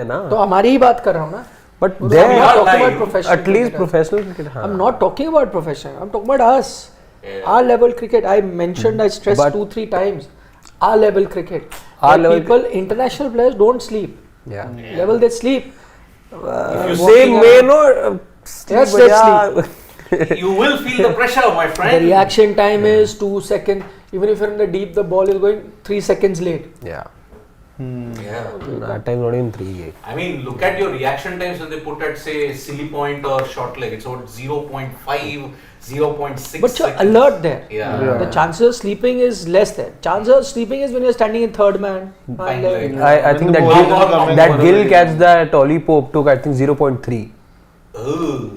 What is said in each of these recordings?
तो हमारी ही बात कर रहा हूँ ना. But I'm there, not talking about professional at least cricket. professional cricket. I'm not talking about professional. I'm talking about us. Our level cricket. I mentioned, I stressed But- 2-3 times. Our level cricket. Our Where level people, international players don't sleep. Yeah. Level they sleep. If you Same walking way, around. no. Yes, but they yeah. You will feel the pressure, my The friend. reaction time is 2 seconds. Even if you're in the deep, the ball is going 3 seconds late. Yeah. Yeah. At times not even 3. I mean, look at your reaction times when they put at, say, silly point or short leg. It's about 0.5, 0.6 But you're seconds. alert there. Yeah. The chances of sleeping is less there. Chances of sleeping is when you're standing in third man. Fine leg. leg. I When think the that ball is Gill, coming that over Gill already. catch that Ollie Pope took, I think 0.3. Oh,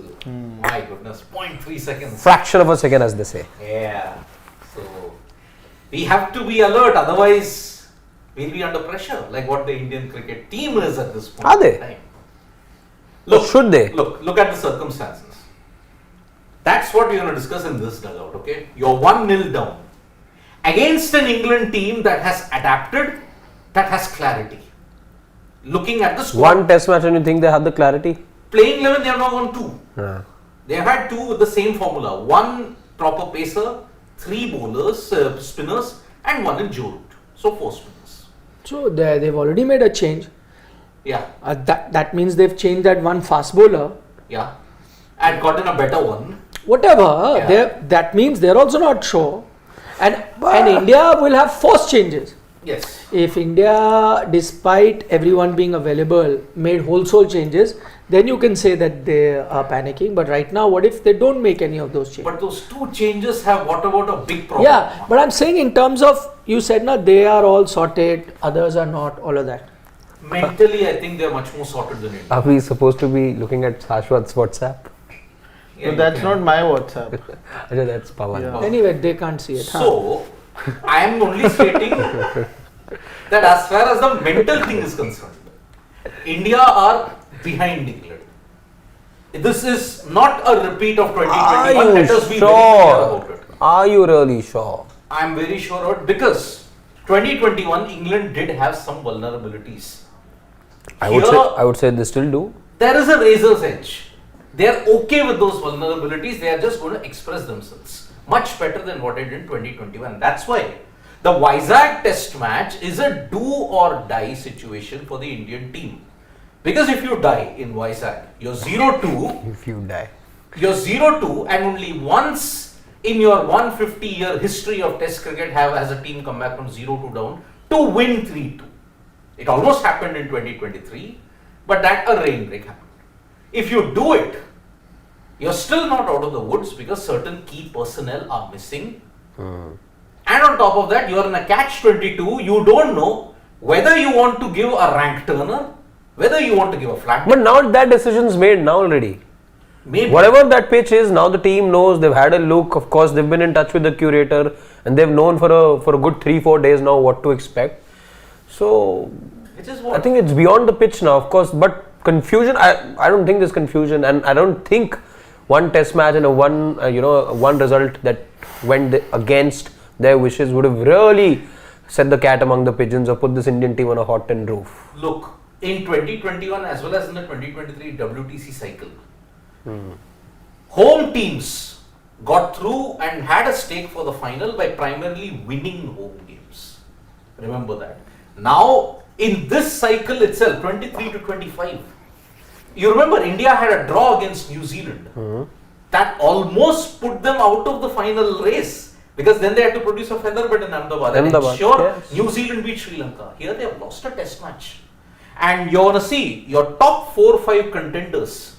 my goodness. 0.3 seconds. Fraction of a second, as they say. Yeah. So, we have to be alert. Otherwise, we'll be under pressure. Like what the Indian cricket team is at this point. Are they? in time. Look, Should they? Look at the circumstances. That's what we're going to discuss in this dugout, okay? You're 1-0 down. Against an England team that has adapted, that has clarity. Looking at the squad. One test match and you think they have the clarity? Playing 11, they have now won 2. Yeah. They have had 2 with the same formula. 1 proper pacer, 3 bowlers, spinners, and 1 in Joe Root. So 4 spinners. So they've already made a change. Yeah, That means they've changed that one fast bowler. yeah. And gotten a better one. Whatever. Yeah. That means they're also not sure. And India will have forced changes. Yes. If India, despite everyone being available, made wholesale changes, then you can say that they are panicking. But right now, what if they don't make any of those changes? But those 2 changes have what about a big problem? Yeah, but I'm saying in terms of, you said na, they are all sorted, others are not, all of that. Mentally, I think they're much more sorted than India. Are we supposed to be looking at Shashwat's WhatsApp? Yeah, So that's you not can. my WhatsApp. Okay, that's Pawan. Yeah. Anyway, they can't see it. huh? So, I am only stating that as far as the mental thing is concerned, India are behind England. This is not a repeat of 2021. Are Let you us be very clear about sure? it. Are you really sure? I am very sure of it because 2021 England did have some vulnerabilities. I would Here, say they still do. there is a razor's edge. They are okay with those vulnerabilities. They are just going to express themselves much better than what they did in 2021. That's why the Vizag test match is a do or die situation for the Indian team. Because if you die in Vizag, you're 0-2, If you die. you're 0-2 and only once in your 150-year history of test cricket has a team come back from 0-2 down to win 3-2. It almost happened in 2023, but that a rain break happened. If you do it, you're still not out of the woods because certain key personnel are missing. And on top of that, you're in a catch-22. You don't know whether you want to give a rank turner, whether you want to give a flat. But now that decision's made now already. Maybe. Whatever that pitch is, now the team knows, they've had a look, of course they've been in touch with the curator and they've known for a good 3-4 days now what to expect. So Which is what? I think it's beyond the pitch now, of course, but confusion, I don't think there's confusion, and I don't think one test match and one result that went against their wishes would have really set the cat among the pigeons or put this Indian team on a hot tin roof. Look, in 2021 as well as in the 2023 WTC cycle, home teams got through and had a stake for the final by primarily winning home games. Remember that. Now, in this cycle itself, 23 to 25, you remember India had a draw against New Zealand. That almost put them out of the final race because then they had to produce a feather bed in Ahmedabad. And Ahmedabad, sure, yes. New Zealand beat Sri Lanka. Here they have lost a test match. And you're going to see your top 4-5 contenders,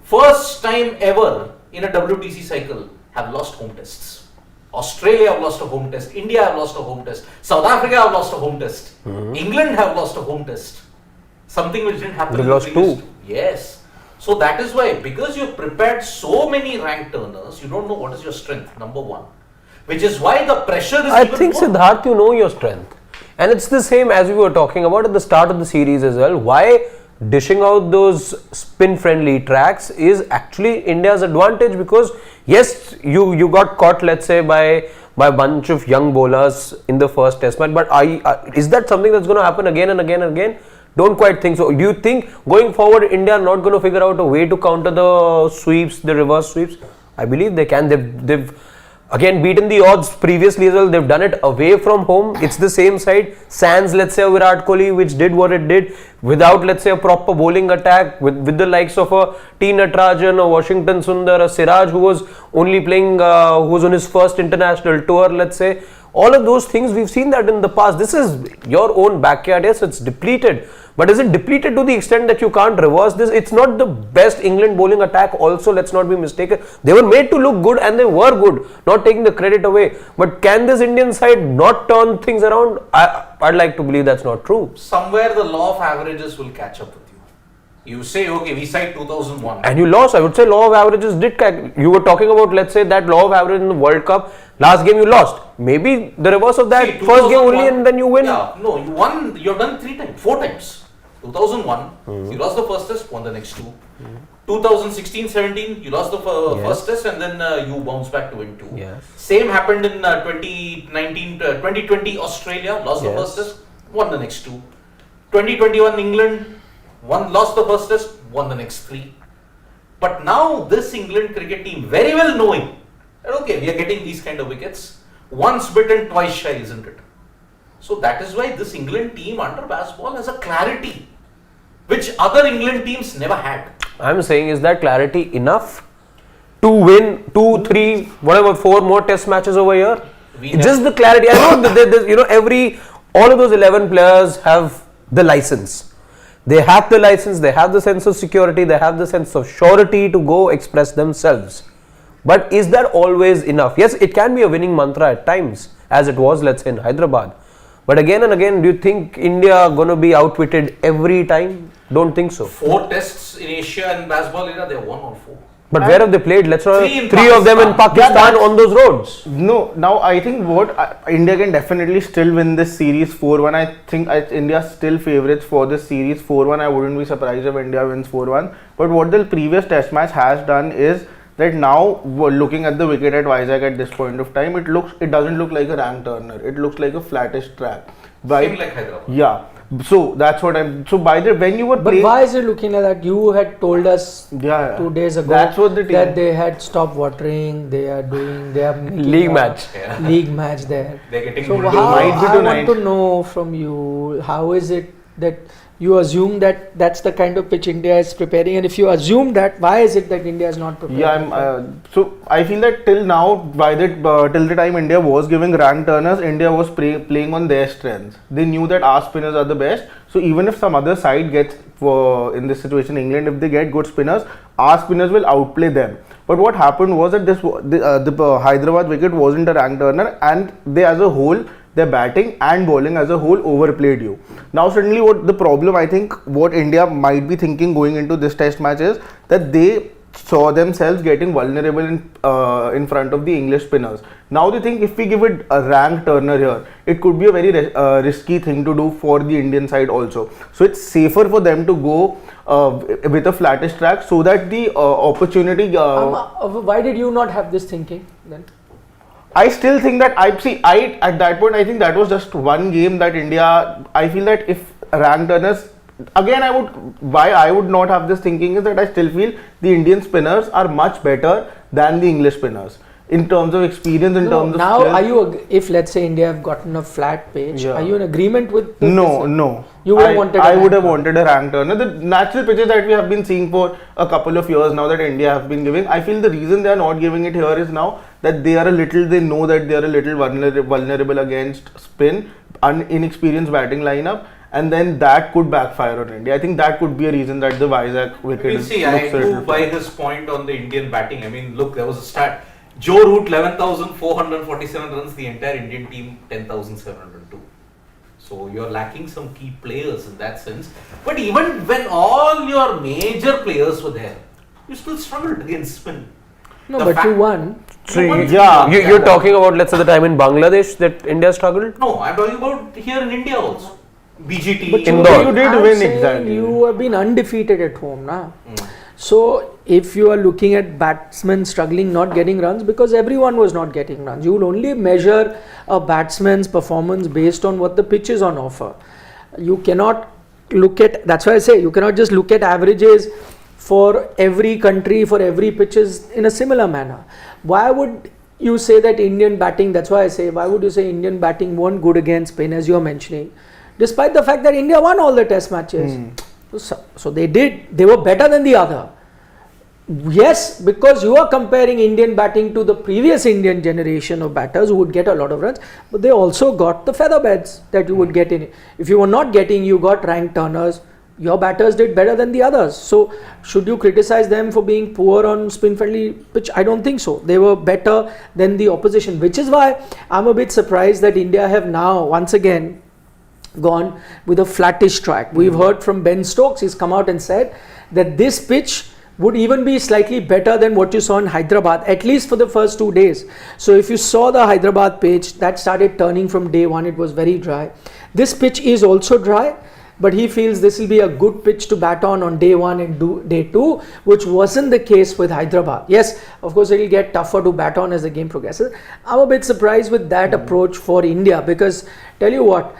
first time ever in a WTC cycle, have lost home tests. Australia have lost a home test. India have lost a home test. South Africa have lost a home test. England have lost a home test. Something which didn't happen. They in the lost previous 2. Yes. So that is why, because you've prepared so many rank turners, you don't know what is your strength, number one. Which is why the pressure is I even think, more. Siddharth, you know your strength. And it's the same as we were talking about at the start of the series as well. Why dishing out those spin-friendly tracks is actually India's advantage, because yes, you got caught, let's say, by a bunch of young bowlers in the first test match, but is that something that's going to happen again and again and again? don't quite think so. Do you think going forward India are not going to figure out a way to counter the sweeps, the reverse sweeps? I believe they can. They've again beaten the odds previously as well. They've done it away from home. It's the same side. Sans, let's say, Virat Kohli, which did what it did without, let's say, a proper bowling attack, with the likes of a T. Natarajan, a Washington Sundar, a Siraj, who was only playing, who was on his first international tour, let's say. All of those things, we've seen that in the past. This is your own backyard. Yes, it's depleted. But is it depleted to the extent that you can't reverse this? It's not the best England bowling attack also, let's not be mistaken. They were made to look good and they were good, not taking the credit away. But can this Indian side not turn things around? I'd like to believe that's not true. Somewhere the law of averages will catch up with you. You say, okay, we cite 2001. And you lost. I would say law of averages did catch. You were talking about, let's say, that law of average in the World Cup. Last game you lost. Maybe the reverse of that, See, first game only and then you win. Yeah, no, you won, you've done 4 times. 2001, you lost the first test, won the next 2. 2016-17, you lost the first test and then you bounced back to win 2. Yes. Same happened in 2020 Australia, lost the first test, won the next 2. 2021 England, lost the first test, won the next 3. But now this England cricket team, very well knowing that okay, we are getting these kind of wickets, once bitten, twice shy, isn't it? So that is why this England team under Basball has a clarity which other England teams never had. I'm saying, is that clarity enough to win 2, 3, whatever, 4 more test matches over here? It's just the clarity. I know that all of those 11 players have the license. They have the license, they have the sense of security, they have the sense of surety to go express themselves. But is that always enough? Yes, it can be a winning mantra at times, as it was, let's say, in Hyderabad. But again and again, do you think India are going to be outwitted every time? Don't think so. 4 tests in Asia and Basball era, they won all 4. But where have they played? Let's not 3 of them in Pakistan on those roads. No, now I think India can definitely still win this series 4-1. I think India still favourites for this series 4-1. I wouldn't be surprised if India wins 4-1. But what the previous test match has done is that now looking at the wicket at Vizag at this point of time, it doesn't look like a rank turner. It looks like a flattish track. Same like Hyderabad. Yeah. So that's what when you were But playing, why is it looking like that? You had told us 2 days ago that's what the team, that they had stopped watering. They are making League match. League match there. They're getting So bulldozed. I want to know from you, how is it that you assume that that's the kind of pitch India is preparing, and if you assume that, why is it that India is not prepared? Yeah, so I feel that till now, till the time India was giving rank turners, India was playing on their strengths. They knew that our spinners are the best. So even if some other side gets, in this situation, England, if they get good spinners, our spinners will outplay them. But what happened was that the Hyderabad wicket wasn't a rank turner, and they as a whole, their batting and bowling as a whole overplayed you. Now suddenly what India might be thinking going into this test match is that they saw themselves getting vulnerable in front of the English spinners. Now they think if we give it a rank turner here, it could be a very risky thing to do for the Indian side also. So it's safer for them to go with a flattish track so that the opportunity... why did you not have this thinking then? I still think that at that point I think that was just one game that India. I feel that if rank turners again, I would not have this thinking is that I still feel the Indian spinners are much better than the English spinners in terms of experience, in terms of now skill. are you, if let's say India have gotten a flat pitch, are you in agreement with No. You would have wanted I would have wanted a rank turner. The natural pitches that we have been seeing for a couple of years now that India have been giving, I feel the reason they are not giving it here is now that they know that they are a little vulnerable against spin, inexperienced batting lineup, and then that could backfire on India. I think that could be a reason that the Vizag wicket I do buy his point on the Indian batting. I mean, look, there was a stat. Joe Root 11,447 runs, the entire Indian team 10,702. So you're lacking some key players in that sense. But even when all your major players were there, you still struggled against spin. No, but you won. You're talking about, let's say, the time in Bangladesh that India struggled? No, I'm talking about here in India also. BGT. But Indore. you did win exactly. You have been undefeated at home now. So if you are looking at batsmen struggling, not getting runs, because everyone was not getting runs, you will only measure a batsman's performance based on what the pitch is on offer. You cannot look at, that's why I say you cannot just look at averages for every country, for every pitches in a similar manner. Why would you say that Indian batting, that's why I say, why would you say Indian batting weren't good against Spain, as you're mentioning, despite the fact that India won all the test matches? So they did, they were better than the other. Yes, because you are comparing Indian batting to the previous Indian generation of batters who would get a lot of runs, but they also got the feather beds that you would get in. If you were not getting, you got rank turners, your batters did better than the others. So should you criticize them for being poor on spin friendly pitch? I don't think so. They were better than the opposition, which is why I'm a bit surprised that India have now once again gone with a flattish track. We've heard from Ben Stokes, he's come out and said that this pitch would even be slightly better than what you saw in Hyderabad, at least for the first 2 days. So if you saw the Hyderabad pitch, that started turning from day one, it was very dry. This pitch is also dry, but he feels this will be a good pitch to bat on day one and day two, which wasn't the case with Hyderabad. Yes, of course it will get tougher to bat on as the game progresses. I'm a bit surprised with that approach for India, because tell you what,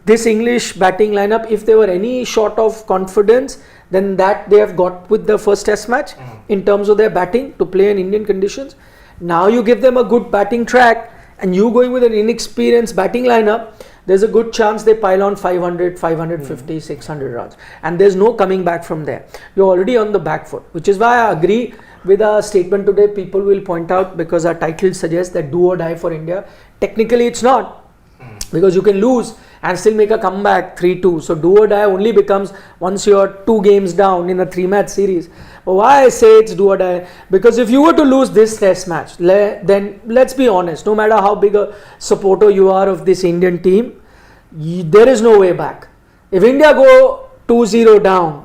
this English batting lineup, if there were any short of confidence, then that they have got with the first test match in terms of their batting to play in Indian conditions. Now you give them a good batting track and you going with an inexperienced batting lineup, there's a good chance they pile on 500, 550, 600 runs. And there's no coming back from there. You're already on the back foot, which is why I agree with our statement today. People will point out, because our title suggests that do or die for India. Technically it's not, because you can lose and still make a comeback 3-2. So do or die only becomes once you're 2 games down in a 3-match series. But why I say it's do or die? Because if you were to lose this test match, then let's be honest, no matter how big a supporter you are of this Indian team, there is no way back. If India go 2-0 down,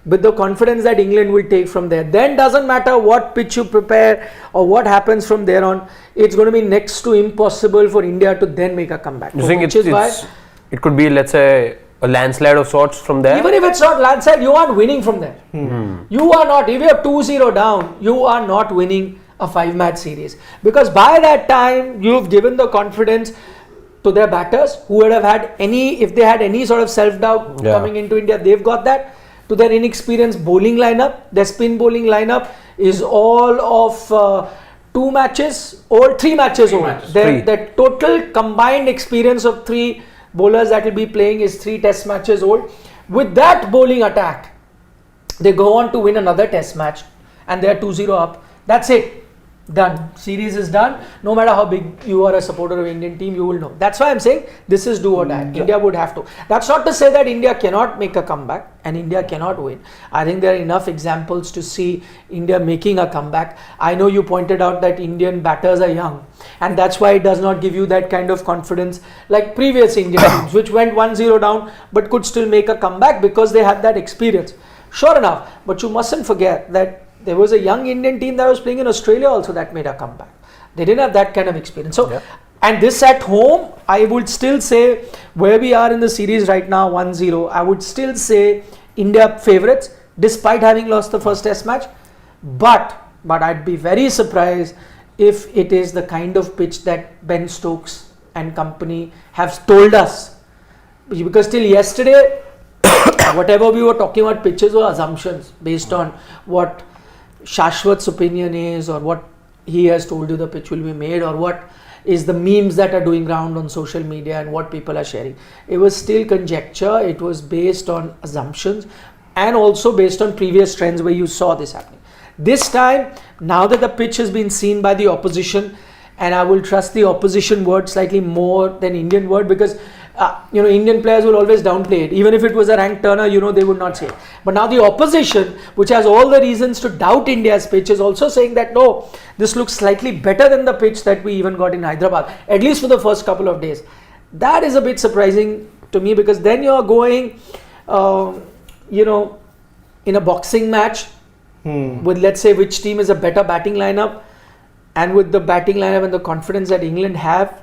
with the confidence that England will take from there, then doesn't matter what pitch you prepare or what happens from there on, it's going to be next to impossible for India to then make a comeback. You think it could be, let's say, a landslide of sorts from there? Even if it's not landslide, you aren't winning from there. You are not. If you are 2-0 down, you are not winning a 5-match series. Because by that time, you've given the confidence to their batters who would have had if they had any sort of self-doubt coming into India, they've got that. To their inexperienced bowling lineup, their spin bowling lineup is all of 2 matches old, 3 matches old. Their total combined experience of 3 bowlers that will be playing is 3 test matches old. With that bowling attack, they go on to win another test match and they are 2-0 up. That's it. Done. Series is done. No matter how big you are a supporter of Indian team, you will know. That's why I'm saying this is do or die. India would have to. That's not to say that India cannot make a comeback and India cannot win. I think there are enough examples to see India making a comeback. I know you pointed out that Indian batters are young, and that's why it does not give you that kind of confidence like previous Indian teams, which went 1-0 down but could still make a comeback because they had that experience. Sure enough, but you mustn't forget that there was a young Indian team that was playing in Australia also that made a comeback. They didn't have that kind of experience. So, and this at home, I would still say where we are in the series right now, 1-0, I would still say India favourites despite having lost the first test match. But I'd be very surprised if it is the kind of pitch that Ben Stokes and company have told us. Because till yesterday, whatever we were talking about pitches were assumptions based on what Shashwat's opinion is, or what he has told you the pitch will be made, or what is the memes that are doing round on social media and what people are sharing. It was still conjecture. It was based on assumptions and also based on previous trends where you saw this happening. This time, now that the pitch has been seen by the opposition, and I will trust the opposition word slightly more than Indian word, because Indian players will always downplay it. Even if it was a rank turner, they would not say it. But now the opposition, which has all the reasons to doubt India's pitch, is also saying that no, this looks slightly better than the pitch that we even got in Hyderabad, at least for the first couple of days. That is a bit surprising to me, because then you're going, in a boxing match with, let's say, which team is a better batting lineup, and with the batting lineup and the confidence that England have,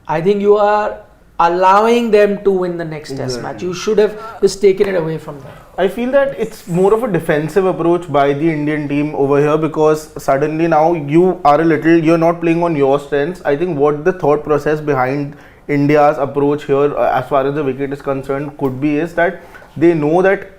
I think you are allowing them to win the next test match. You should have just taken it away from them. I feel that it's more of a defensive approach by the Indian team over here, because suddenly now you're not playing on your strengths. I think what the thought process behind India's approach here, as far as the wicket is concerned, could be is that they know that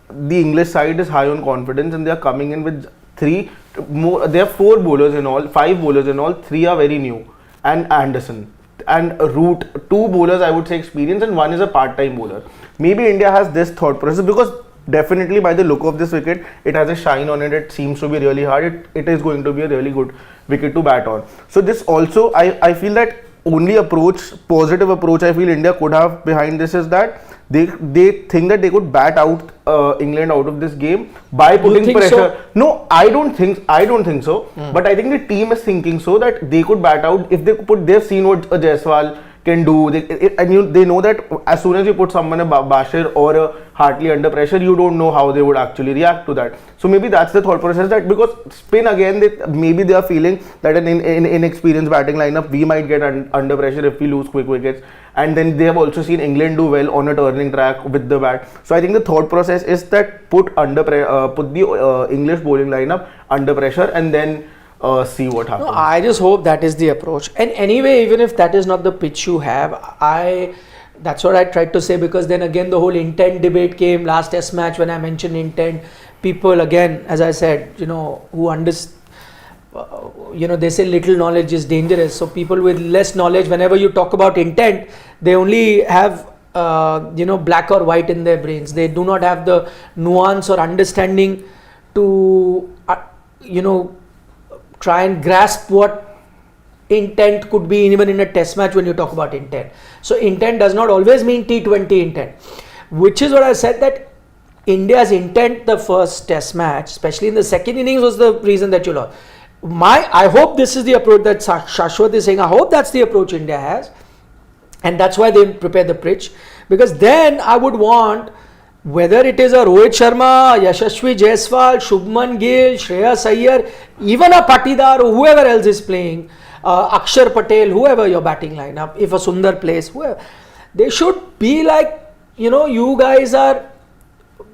the English side is high on confidence and they are coming in with three more. There are 4 bowlers in all, 5 bowlers in all. 3 are very new, and Anderson and Root, 2 bowlers I would say experience, and 1 is a part-time bowler. Maybe India has this thought process because definitely by the look of this wicket, it has a shine on it. It seems to be really hard. It is going to be a really good wicket to bat on. So this also, I feel that only positive approach I feel India could have behind this is that they think that they could bat out England out of this game by putting pressure. So? No, I don't think so. But I think the team is thinking so that they could bat out if they've seen what a Jaiswal can do. They know that as soon as you put someone a Bashir or a Hartley under pressure, you don't know how they would actually react to that. So maybe that's the thought process, that because spin again, maybe they are feeling that in inexperienced batting lineup, we might get under pressure if we lose quick wickets. And then they have also seen England do well on a turning track with the bat. So I think the thought process is that put the English bowling lineup under pressure and then see what happens. No, I just hope that is the approach. And anyway, even if that is not the pitch you have, that's what I tried to say, because then again the whole intent debate came last test match when I mentioned intent. People again, as I said, who understand, they say little knowledge is dangerous. So people with less knowledge, whenever you talk about intent, they only have black or white in their brains. They do not have the nuance or understanding to try and grasp what intent could be even in a test match when you talk about intent. So intent does not always mean T20 intent, which is what I said, that India's intent the first test match, especially in the second innings, was the reason that you lost. I hope this is the approach that Shashwat is saying. I hope that's the approach India has, and that's why they prepare the pitch, because then I would want, whether it is a Rohit Sharma, Yashasvi Jaiswal, Shubman Gill, Shreyas Iyer, even a Patidar or whoever else is playing, Akshar Patel, whoever your batting lineup, if a Sundar plays, whoever, they should be like, you guys are,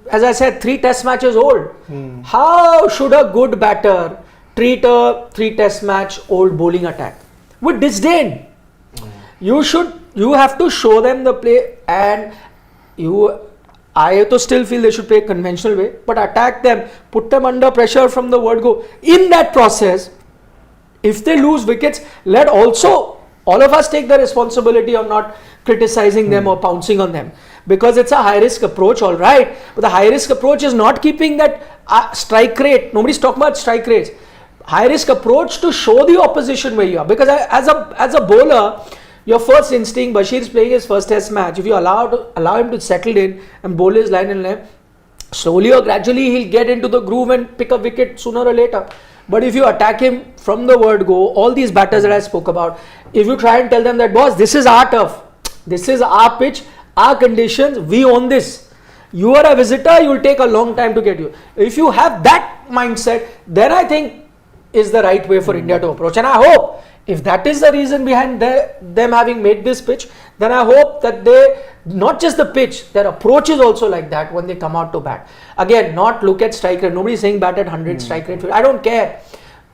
as I said, 3 test matches old. How should a good batter treat a 3 test match old bowling attack? With disdain. You have to show them the play, and I still feel they should play conventional way, but attack them, put them under pressure from the word go. In that process, if they lose wickets, let also all of us take the responsibility of not criticizing them or pouncing on them, because it's a high risk approach, all right, but the high risk approach is not keeping that strike rate. Nobody's talking about strike rates. High risk approach to show the opposition where you are, because as a bowler, your first instinct, Bashir is playing his first test match. If you allow him to settle in and bowl his line and left, slowly or gradually he'll get into the groove and pick a wicket sooner or later. But if you attack him from the word go, all these batters that I spoke about, if you try and tell them that, boss, this is our turf, this is our pitch, our conditions, we own this. You are a visitor, you will take a long time to get you. If you have that mindset, then I think is the right way for India to approach. And I hope, if that is the reason behind them having made this pitch, then I hope that they, not just the pitch, their approach is also like that when they come out to bat. Again, not look at strike rate. Nobody is saying bat at 100 strike rate. I don't care.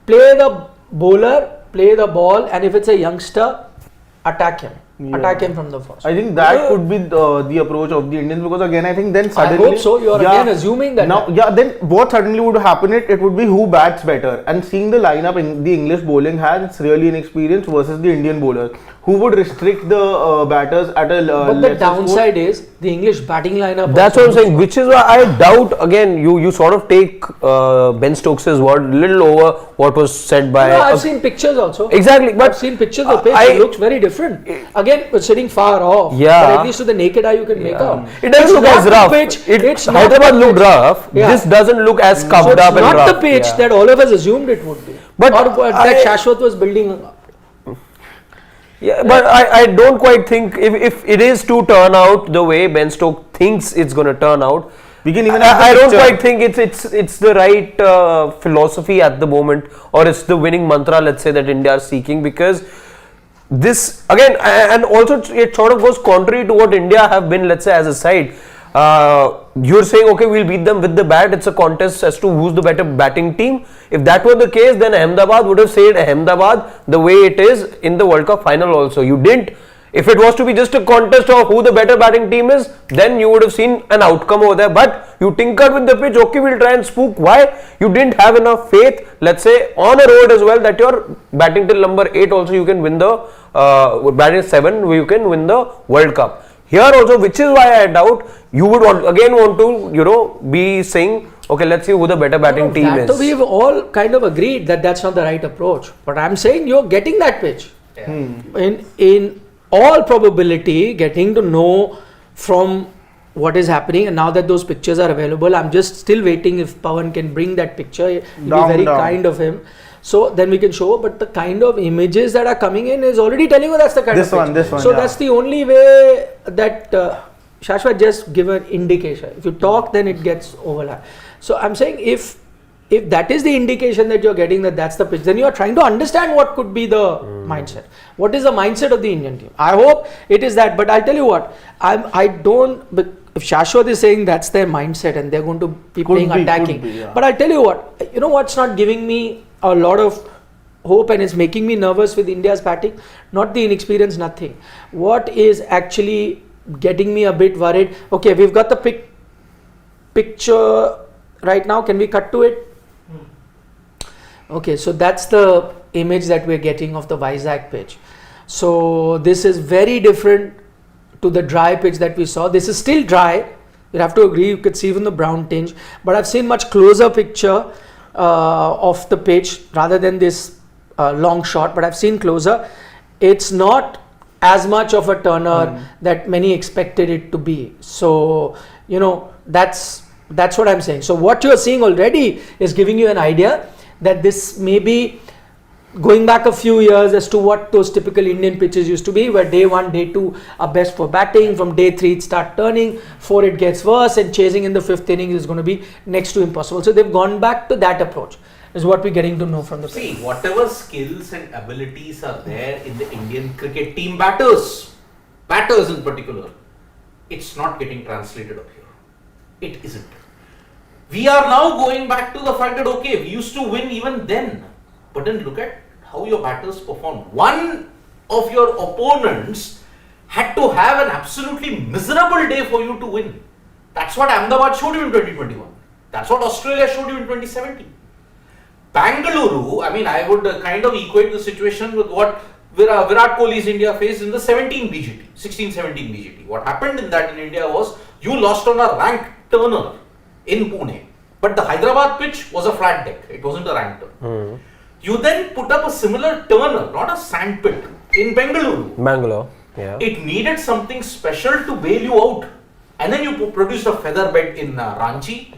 Play the bowler, play the ball, and if it's a youngster, attack him. Attack him from the first. I think that could be the approach of the Indians, because again I think then suddenly, I hope so. You are again assuming that. Now, then what suddenly would happen, it would be who bats better, and seeing the lineup in the English bowling has, it's really inexperienced versus the Indian bowlers, who would restrict the batters at a but the downside is the English batting lineup. That's what I'm saying, which is why I doubt, again, you sort of take Ben Stokes' word little over what was said by... I've seen pictures also. Exactly. But I've seen pictures of the pitch. It looks very different. Again, it's sitting far off. Yeah. But at least to the naked eye you can make out. It doesn't look as rough. Hyderabad looked rough. Yeah. This doesn't look as covered up and rough. It's not the pitch that all of us assumed it would be. But that Shashwat was building. Yeah, but I don't quite think if it is to turn out the way Ben Stokes thinks it's going to turn out, we can even I don't quite think it's the right philosophy at the moment, or it's the winning mantra, let's say, that India is seeking, because this again, and also it sort of goes contrary to what India have been, let's say, as a side. You're saying, okay, we'll beat them with the bat. It's a contest as to who's the better batting team. If that were the case, then Ahmedabad would have said Ahmedabad the way it is in the World Cup final also. You didn't. If it was to be just a contest of who the better batting team is, then you would have seen an outcome over there. But you tinkered with the pitch. Okay, we'll try and spook. Why? You didn't have enough faith, let's say, on a road as well, that you're batting till number 8 also you can win the batting 7, you can win the World Cup. Here also, which is why I doubt you would want to, be saying, okay, let's see who the better batting team is. So we've all kind of agreed that that's not the right approach. But I'm saying you're getting that pitch. Yeah. In all probability, getting to know from what is happening, and now that those pictures are available, I'm just still waiting if Pawan can bring that picture. It'll be very kind of him. So then we can show, but the kind of images that are coming in is already telling you that's the kind of pitch. This one. So that's the only way that Shashwat just give an indication. If you talk, then it gets overlapped. So I'm saying if that is the indication that you're getting that's the pitch, then you are trying to understand what could be the mindset. What is the mindset of the Indian team? I hope it is that, but I'll tell you what, if Shashwat is saying that's their mindset and they're going to be playing attacking, but I'll tell you what, what's not giving me a lot of hope and it's making me nervous with India's batting? Not the inexperience, nothing. What is actually getting me a bit worried? Okay, we've got the picture right now. Can we cut to it? Okay, so that's the image that we're getting of the Vizag pitch. So this is very different to the dry pitch that we saw. This is still dry. You have to agree, you could see even the brown tinge. But I've seen much closer picture of the pitch rather than this long shot. But I've seen closer. It's not as much of a turner that many expected it to be. So, that's what I'm saying. So what you're seeing already is giving you an idea that this may be going back a few years as to what those typical Indian pitches used to be, where day 1, day 2 are best for batting. From day 3 it start turning, 4 it gets worse, and chasing in the 5th inning is going to be next to impossible. So they've gone back to that approach, is what we're getting to know from the See, whatever skills and abilities are there in the Indian cricket team, batters in particular, it's not getting translated up here. It isn't. We are now going back to the fact that, okay, we used to win even then, but then look at how your batters performed. One of your opponents had to have an absolutely miserable day for you to win. That's what Ahmedabad showed you in 2021. That's what Australia showed you in 2017. Bangalore, I would kind of equate the situation with what Virat Kohli's India faced in the 16-17 BGT. What happened in India was you lost on a ranked turner in Pune, but the Hyderabad pitch was a flat deck. It wasn't a ranked turn. You then put up a similar turner, not a sand pit, in Bangalore. Yeah. It needed something special to bail you out, and then you produced a feather bed in Ranchi,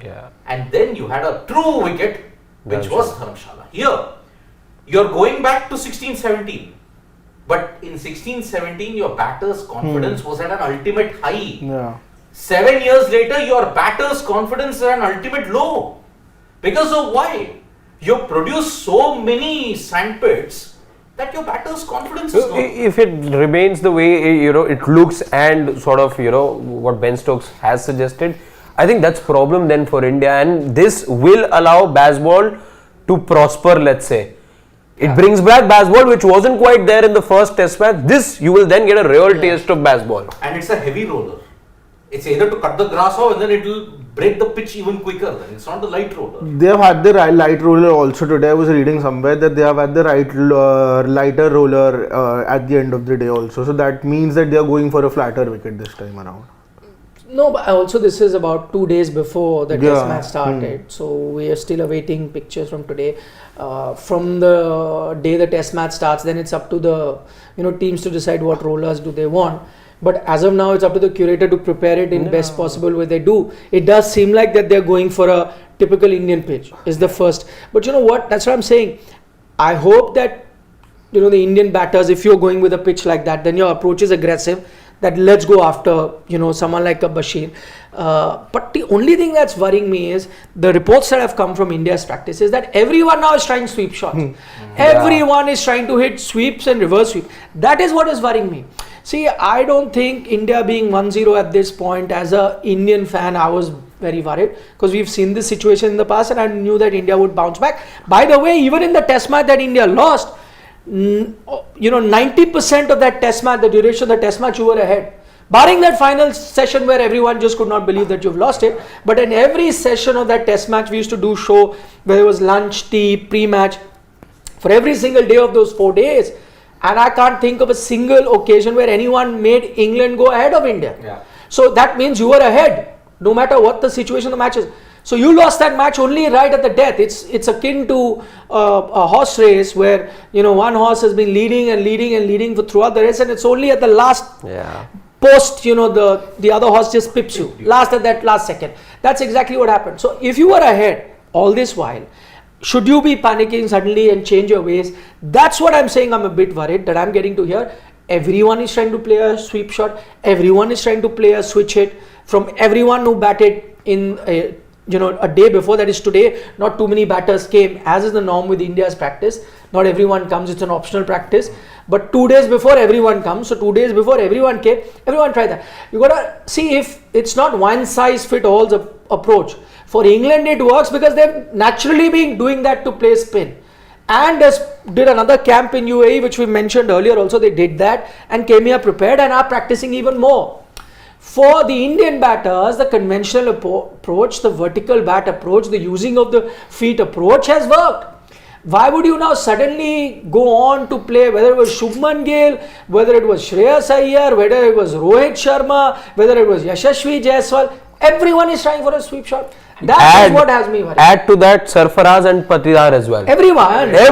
and then you had a true wicket, which was Dharamshala. Here, you're going back to 16-17, but in 16-17 your batter's confidence was at an ultimate high. Yeah. 7 years later, your batter's confidence is at an ultimate low. Because of why? You produce so many sandpits that your batter's confidence is gone. If it remains the way it looks and sort of what Ben Stokes has suggested, I think that's problem then for India, and this will allow baseball to prosper, let's say. It brings back baseball, which wasn't quite there in the first test match. This, you will then get a real taste of baseball. And it's a heavy roller. It's either to cut the grass off and then it will break the pitch even quicker. Then it's not the light roller. They have had the light roller also today. I was reading somewhere that they have had the lighter roller at the end of the day also. So that means that they are going for a flatter wicket this time around. No, but also this is about 2 days before the test match started. So we are still awaiting pictures from today. From the day the test match starts, then it's up to the teams to decide what rollers do they want. But as of now, it's up to the curator to prepare it in best possible way they do. It does seem like that they're going for a typical Indian pitch is the first. But you know what? That's what I'm saying. I hope that the Indian batters, if you're going with a pitch like that, then your approach is aggressive. That let's go after someone like a Bashir. But the only thing that's worrying me is the reports that have come from India's practice is that everyone now is trying sweep shots. Everyone is trying to hit sweeps and reverse sweep. That is what is worrying me. See, I don't think India being 1-0 at this point, as a Indian fan, I was very worried because we've seen this situation in the past and I knew that India would bounce back. By the way, even in the test match that India lost, 90% of that test match, the duration of the test match, you were ahead. Barring that final session where everyone just could not believe that you've lost it. But in every session of that test match, we used to do show where there was lunch, tea, pre-match for every single day of those 4 days. And I can't think of a single occasion where anyone made England go ahead of India. Yeah. So that means you were ahead, no matter what the situation of the match is. So you lost that match only right at the death. It's akin to a horse race where one horse has been leading and leading and leading for throughout the race, and it's only at the last post, the other horse just pips you at that last second. That's exactly what happened. So if you were ahead all this while, should you be panicking suddenly and change your ways? That's what I'm saying. I'm a bit worried that I'm getting to hear. Everyone is trying to play a sweep shot. Everyone is trying to play a switch hit. From everyone who batted in a day before, that is today, not too many batters came, as is the norm with India's practice. Not everyone comes, it's an optional practice. But 2 days before everyone comes, so 2 days before everyone came, everyone tried that. You gotta see if it's not one size fit all approach. For England it works because they've naturally been doing that to play spin. And did another camp in UAE, which we mentioned earlier also, they did that and came here prepared and are practicing even more. For the Indian batters, the conventional approach, the vertical bat approach, the using of the feet approach has worked. Why would you now suddenly go on to play, whether it was Shubman Gill, whether it was Shreyas Iyer, whether it was Rohit Sharma, whether it was Yashasvi Jaiswal, everyone is trying for a sweep shot. That is what has me worried. Add to that Sarfaraz and Patidar as well. Everyone is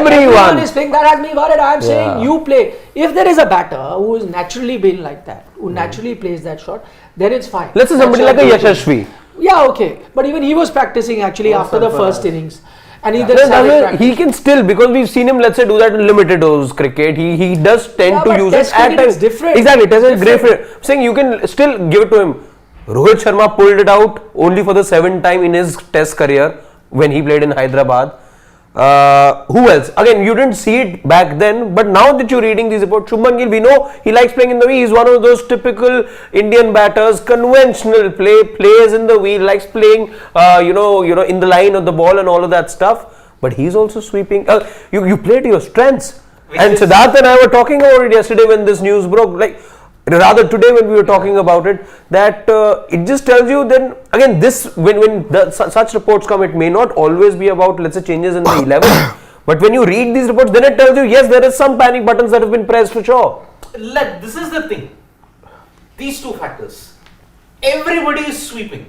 playing. That has me worried. I am saying you play. If there is a batter who is naturally been like that, who naturally plays that shot, then it's fine. Let's say somebody like a Yashasvi. Yeah, okay. But even he was practicing actually after the first innings. And he can still, because we've seen him, let's say, do that in limited overs cricket. He does tend to use it at times. Different. Exactly. Test is great. Saying you can still give it to him. Rohit Sharma pulled it out only for the 7th time in his test career when he played in Hyderabad. Who else? Again, you didn't see it back then, but now that you're reading these reports, Shubman Gill, we know he likes playing in the wheel. He's one of those typical Indian batters, conventional plays in the wheel, likes playing, in the line of the ball and all of that stuff. But he's also sweeping. You play to your strengths. And Siddharth and I were talking about it yesterday when this news broke. Rather today when we were talking about it, that it just tells you then again when such reports come, it may not always be about, let's say, changes in the 11, but when you read these reports, then it tells you yes, there is some panic buttons that have been pressed for sure. This is the thing, these two factors, everybody is sweeping.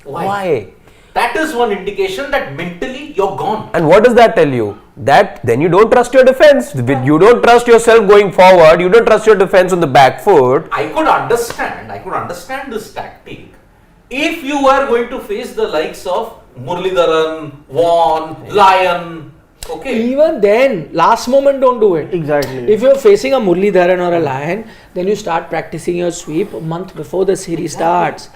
Why? That is one indication that mentally you're gone. And what does that tell you? That then you don't trust your defense. You don't trust yourself going forward. You don't trust your defense on the back foot. I could understand this tactic if you are going to face the likes of Muralidharan, Vaughan, Lyon. Okay. Even then, last moment don't do it. Exactly. If you're facing a Muralidharan or a Lyon, then you start practicing your sweep a month before the series starts.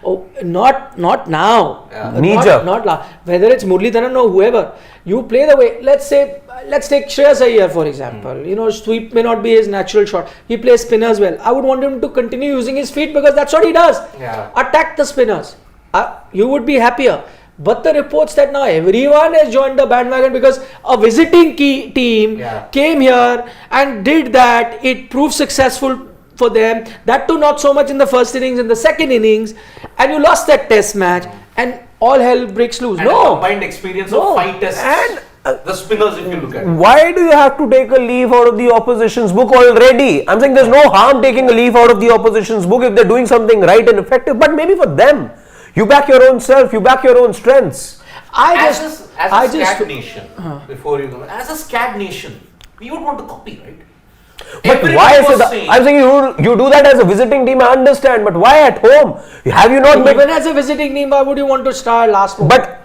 Oh, not now. Not whether it's Muralidharan or whoever, you play the way. Let's take Shreyas Iyer for example. Sweep may not be his natural shot. He plays spinners well. I would want him to continue using his feet because that's what he does. Yeah. Attack the spinners. You would be happier. But the reports that now everyone has joined the bandwagon because a visiting team came here and did that, it proved successful for them. That too not so much in the first innings, in the second innings, and you lost that test match and all hell breaks loose. And a combined experience of 5 tests. And the spinners, if you look at it. Why do you have to take a leaf out of the opposition's book already? I'm saying there's no harm taking a leaf out of the opposition's book if they're doing something right and effective, but maybe for them. You back your own self, you back your own strengths. As a SCAD nation, as a SCAD nation, we would want to copy, right? But why is it? I'm saying you do that as a visiting team, I understand, but why at home? Have you not even as a visiting team, why would you want to start last moment?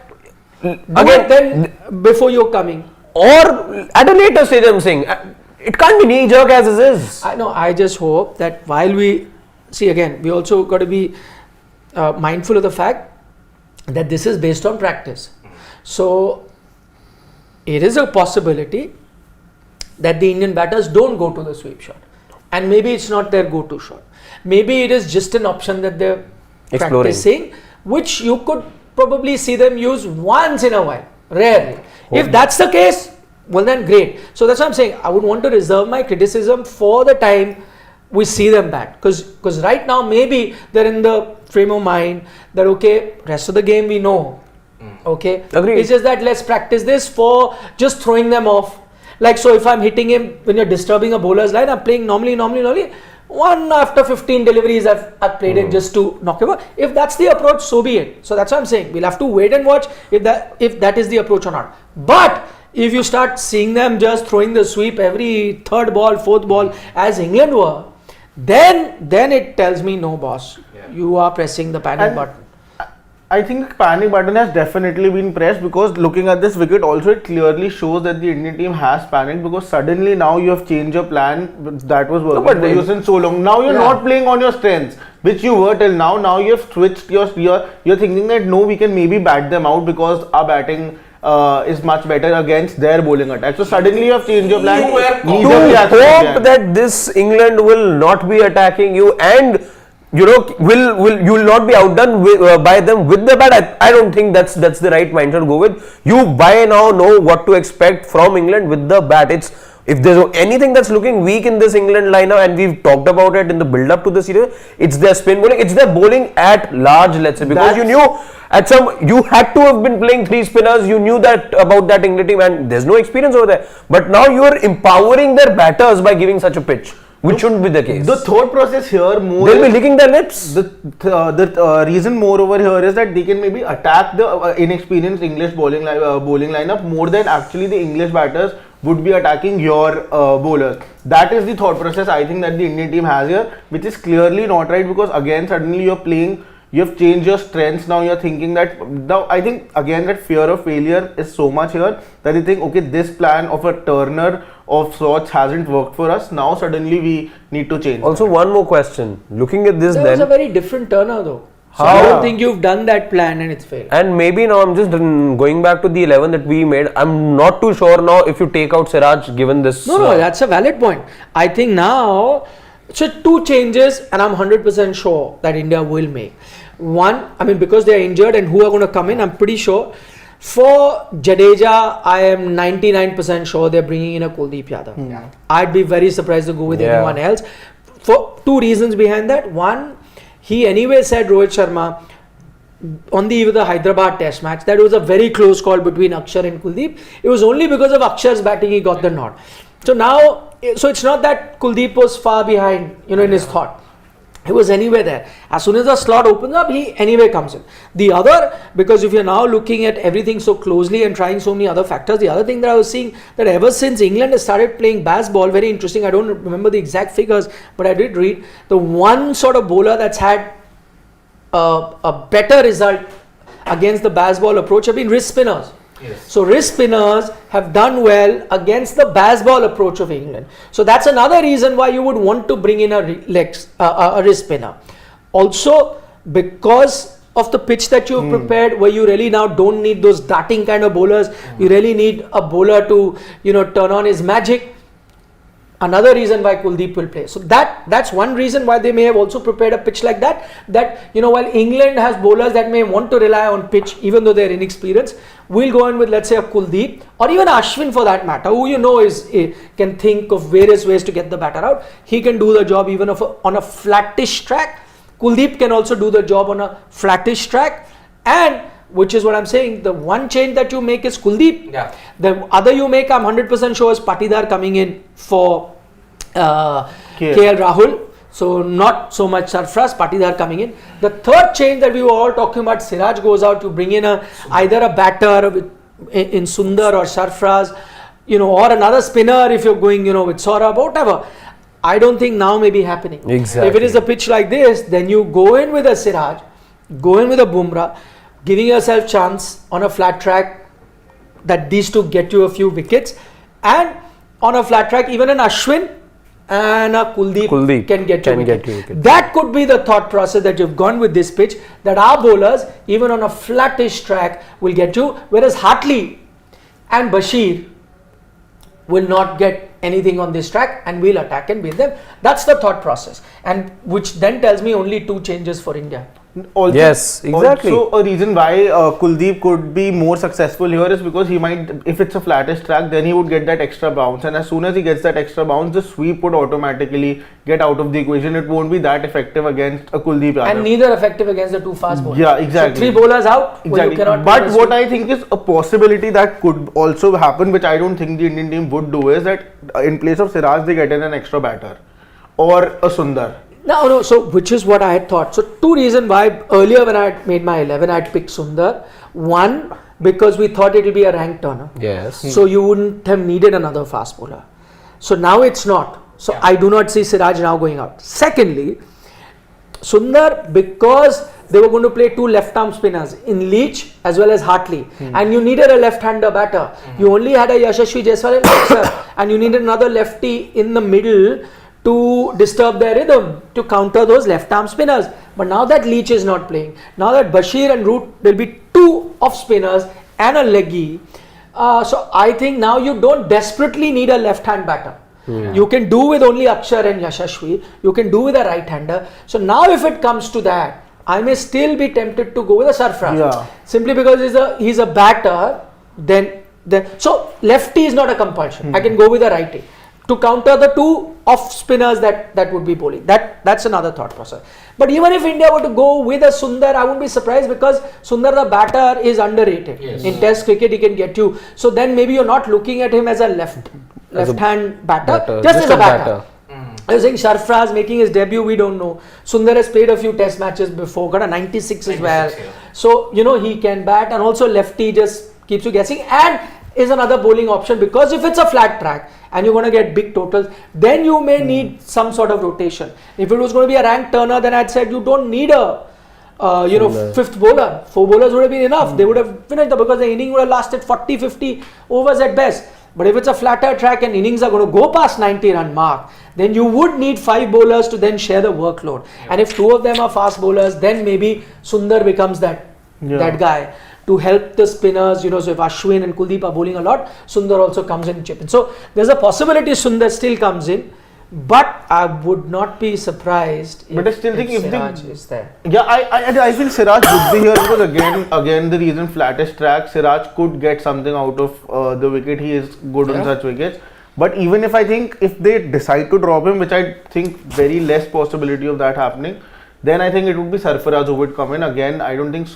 But again, then before you're coming. Or at a later stage, I'm saying, it can't be knee-jerk as it is. I just hope that while we see again, we also got to be mindful of the fact that this is based on practice. So it is a possibility that the Indian batters don't go to the sweep shot, and maybe it's not their go-to shot. Maybe it is just an option that they're practicing, which you could probably see them use once in a while, rarely. If that's the case, well then great. So that's what I'm saying. I would want to reserve my criticism for the time we see them bat, because right now maybe they're in the frame of mind that okay, rest of the game we know. Okay, Agreed. It's just that let's practice this for just throwing them off. Like, so if I'm hitting him when you're disturbing a bowler's line, I'm playing normally. One after 15 deliveries, I've played it just to knock him out. If that's the approach, so be it. So that's what I'm saying. We'll have to wait and watch if that is the approach or not. But if you start seeing them just throwing the sweep every third ball, fourth ball, as England were, then it tells me, no boss, you are pressing the panic button. I think panic button has definitely been pressed, because looking at this wicket also, it clearly shows that the Indian team has panicked, because suddenly now you have changed your plan that was working for you since so long. Now you're not playing on your strengths, which you were till now. Now you have switched you're thinking that no, we can maybe bat them out because our batting is much better against their bowling attack. So suddenly you have changed your plan. You hope that this England will not be attacking you, and you will not be outdone by them with the bat. I don't think that's the right mindset to go with. You by now know what to expect from England with the bat. If there's anything that's looking weak in this England lineup, and we've talked about it in the build up to the series, it's their spin bowling, it's their bowling at large, let's say, because you knew you had to have been playing three spinners, you knew that about that England team, and there's no experience over there. But now you are empowering their batters by giving such a pitch, which shouldn't be the case. The thought process here more, they'll be licking their lips. The reason more over here is that they can maybe attack the inexperienced English bowling lineup more than actually the English batters would be attacking your bowlers. That is the thought process I think that the Indian team has here, which is clearly not right, because again suddenly you're playing, you have changed your strengths. Now you're thinking that, now I think again that fear of failure is so much here that you think, okay, this plan of a Turner of sorts hasn't worked for us. Now suddenly we need to change. Also, one more question. Looking at this, There was a very different Turner though. So I don't think you've done that plan and it's failed. And maybe now I'm just going back to the 11 that we made. I'm not too sure now if you take out Siraj, given this. No, that's a valid point. I think now, so two changes, and I'm 100% sure that India will make. One, I mean, because they are injured and who are going to come in, I'm pretty sure. For Jadeja, I am 99% sure they're bringing in a Kuldeep Yadav. I'd be very surprised to go with anyone else. For two reasons behind that. One, he anyway said, Rohit Sharma, on the eve of the Hyderabad test match, that it was a very close call between Akshar and Kuldeep. It was only because of Akshar's batting he got the nod. So now, so it's not that Kuldeep was far behind, in his thought. He was anyway there. As soon as the slot opens up, he anyway comes in. The other, because if you're now looking at everything so closely and trying so many other factors, the other thing that I was seeing, that ever since England has started playing baseball, very interesting, I don't remember the exact figures, but I did read, the one sort of bowler that's had a better result against the baseball approach have been wrist spinners. Yes. So wrist spinners have done well against the baseball approach of England. So that's another reason why you would want to bring in a wrist spinner. Also, because of the pitch that you've prepared, where you really now don't need those darting kind of bowlers, you really need a bowler to turn on his magic. Another reason why Kuldeep will play. So that's one reason why they may have also prepared a pitch like that. That while England has bowlers that may want to rely on pitch, even though they're inexperienced, we'll go in with, let's say, a Kuldeep or even Ashwin for that matter, who can think of various ways to get the batter out. He can do the job even on a flattish track. Kuldeep can also do the job on a flattish track, and which is what I'm saying, the one change that you make is Kuldeep. Yeah. The other you make, I'm 100% sure, is Patidar coming in for KL Rahul. So not so much Sarfraz, Patidar coming in. The third change that we were all talking about, Siraj goes out to bring in either a batter in Sundar or Sarfraz, or another spinner if you're going, with Saurabh, whatever. I don't think now may be happening. Exactly. If it is a pitch like this, then you go in with a Siraj, go in with a Bumrah, giving yourself chance on a flat track that these two get you a few wickets, and on a flat track even an Ashwin and a Kuldeep can get you wickets. That could be the thought process that you've gone with this pitch, that our bowlers even on a flattish track will get you, whereas Hartley and Bashir will not get anything on this track and we'll attack and beat them. That's the thought process, and which then tells me only two changes for India. Also, Yes, exactly. Also, a reason why Kuldeep could be more successful here is because he might, if it's a flattish track, then he would get that extra bounce, and as soon as he gets that extra bounce, the sweep would automatically get out of the equation. It won't be that effective against a Kuldeep Yadav. And neither effective against the two fast bowlers. Yeah, exactly. So 3 bowlers out. Well, you Exactly. cannot But do a what sweep. I think is a possibility that could also happen, which I don't think the Indian team would do, is that in place of Siraj, they get in an extra batter or a Sundar. No. So, which is what I had thought. So, 2 reasons why earlier when I had made my 11, I had picked Sundar. One, because we thought it will be a rank turner. Yes. So, you wouldn't have needed another fast bowler. So, now it's not. So, I do not see Siraj now going out. Secondly, Sundar, because they were going to play 2 left-arm spinners in Leach as well as Hartley, and you needed a left-hander batter. You only had a Yashasvi Jaiswal and Boxer, and you needed another lefty in the middle to disturb their rhythm, to counter those left-arm spinners. But now that Leach is not playing, now that Bashir and Root, there will be 2 off spinners and a leggy. So I think now you don't desperately need a left-hand batter. You can do with only Akshar and Yashasvi. You can do with a right-hander. So now if it comes to that, I may still be tempted to go with a Sarfraz. Yeah. Simply because he's a batter. Then so lefty is not a compulsion. I can go with a righty to counter the 2 off spinners that would be bowling. That's another thought process. But even if India were to go with a Sundar, I wouldn't be surprised, because Sundar the batter is underrated. Yes. In Test cricket he can get you. So then maybe you're not looking at him as a left-hand batter, just as a batter. I was saying Sarfraz making his debut, we don't know. Sundar has played a few Test matches before, got a 96 as well. Yeah. So he can bat, and also lefty just keeps you guessing, and is another bowling option, because if it's a flat track and you're going to get big totals, then you may need some sort of rotation. If it was going to be a rank turner, then I'd said you don't need a 5th bowler. 4 bowlers would have been enough. They would have finished, because the inning would have lasted 40-50 overs at best. But if it's a flatter track and innings are going to go past 90 run mark, then you would need 5 bowlers to then share the workload. And if 2 of them are fast bowlers, then maybe Sundar becomes that guy to help the spinners. So if Ashwin and Kuldeep are bowling a lot, Sundar also comes in and chip in. So there's a possibility Sundar still comes in, but I would not be surprised if, But I still think if Siraj is there. Yeah, I feel Siraj would be here, because again the reason flattest track, Siraj could get something out of the wicket. He is good on such wickets. But even if they decide to drop him, which I think very less possibility of that happening, then I think it would be Sarfaraz who would come in. Again, I don't think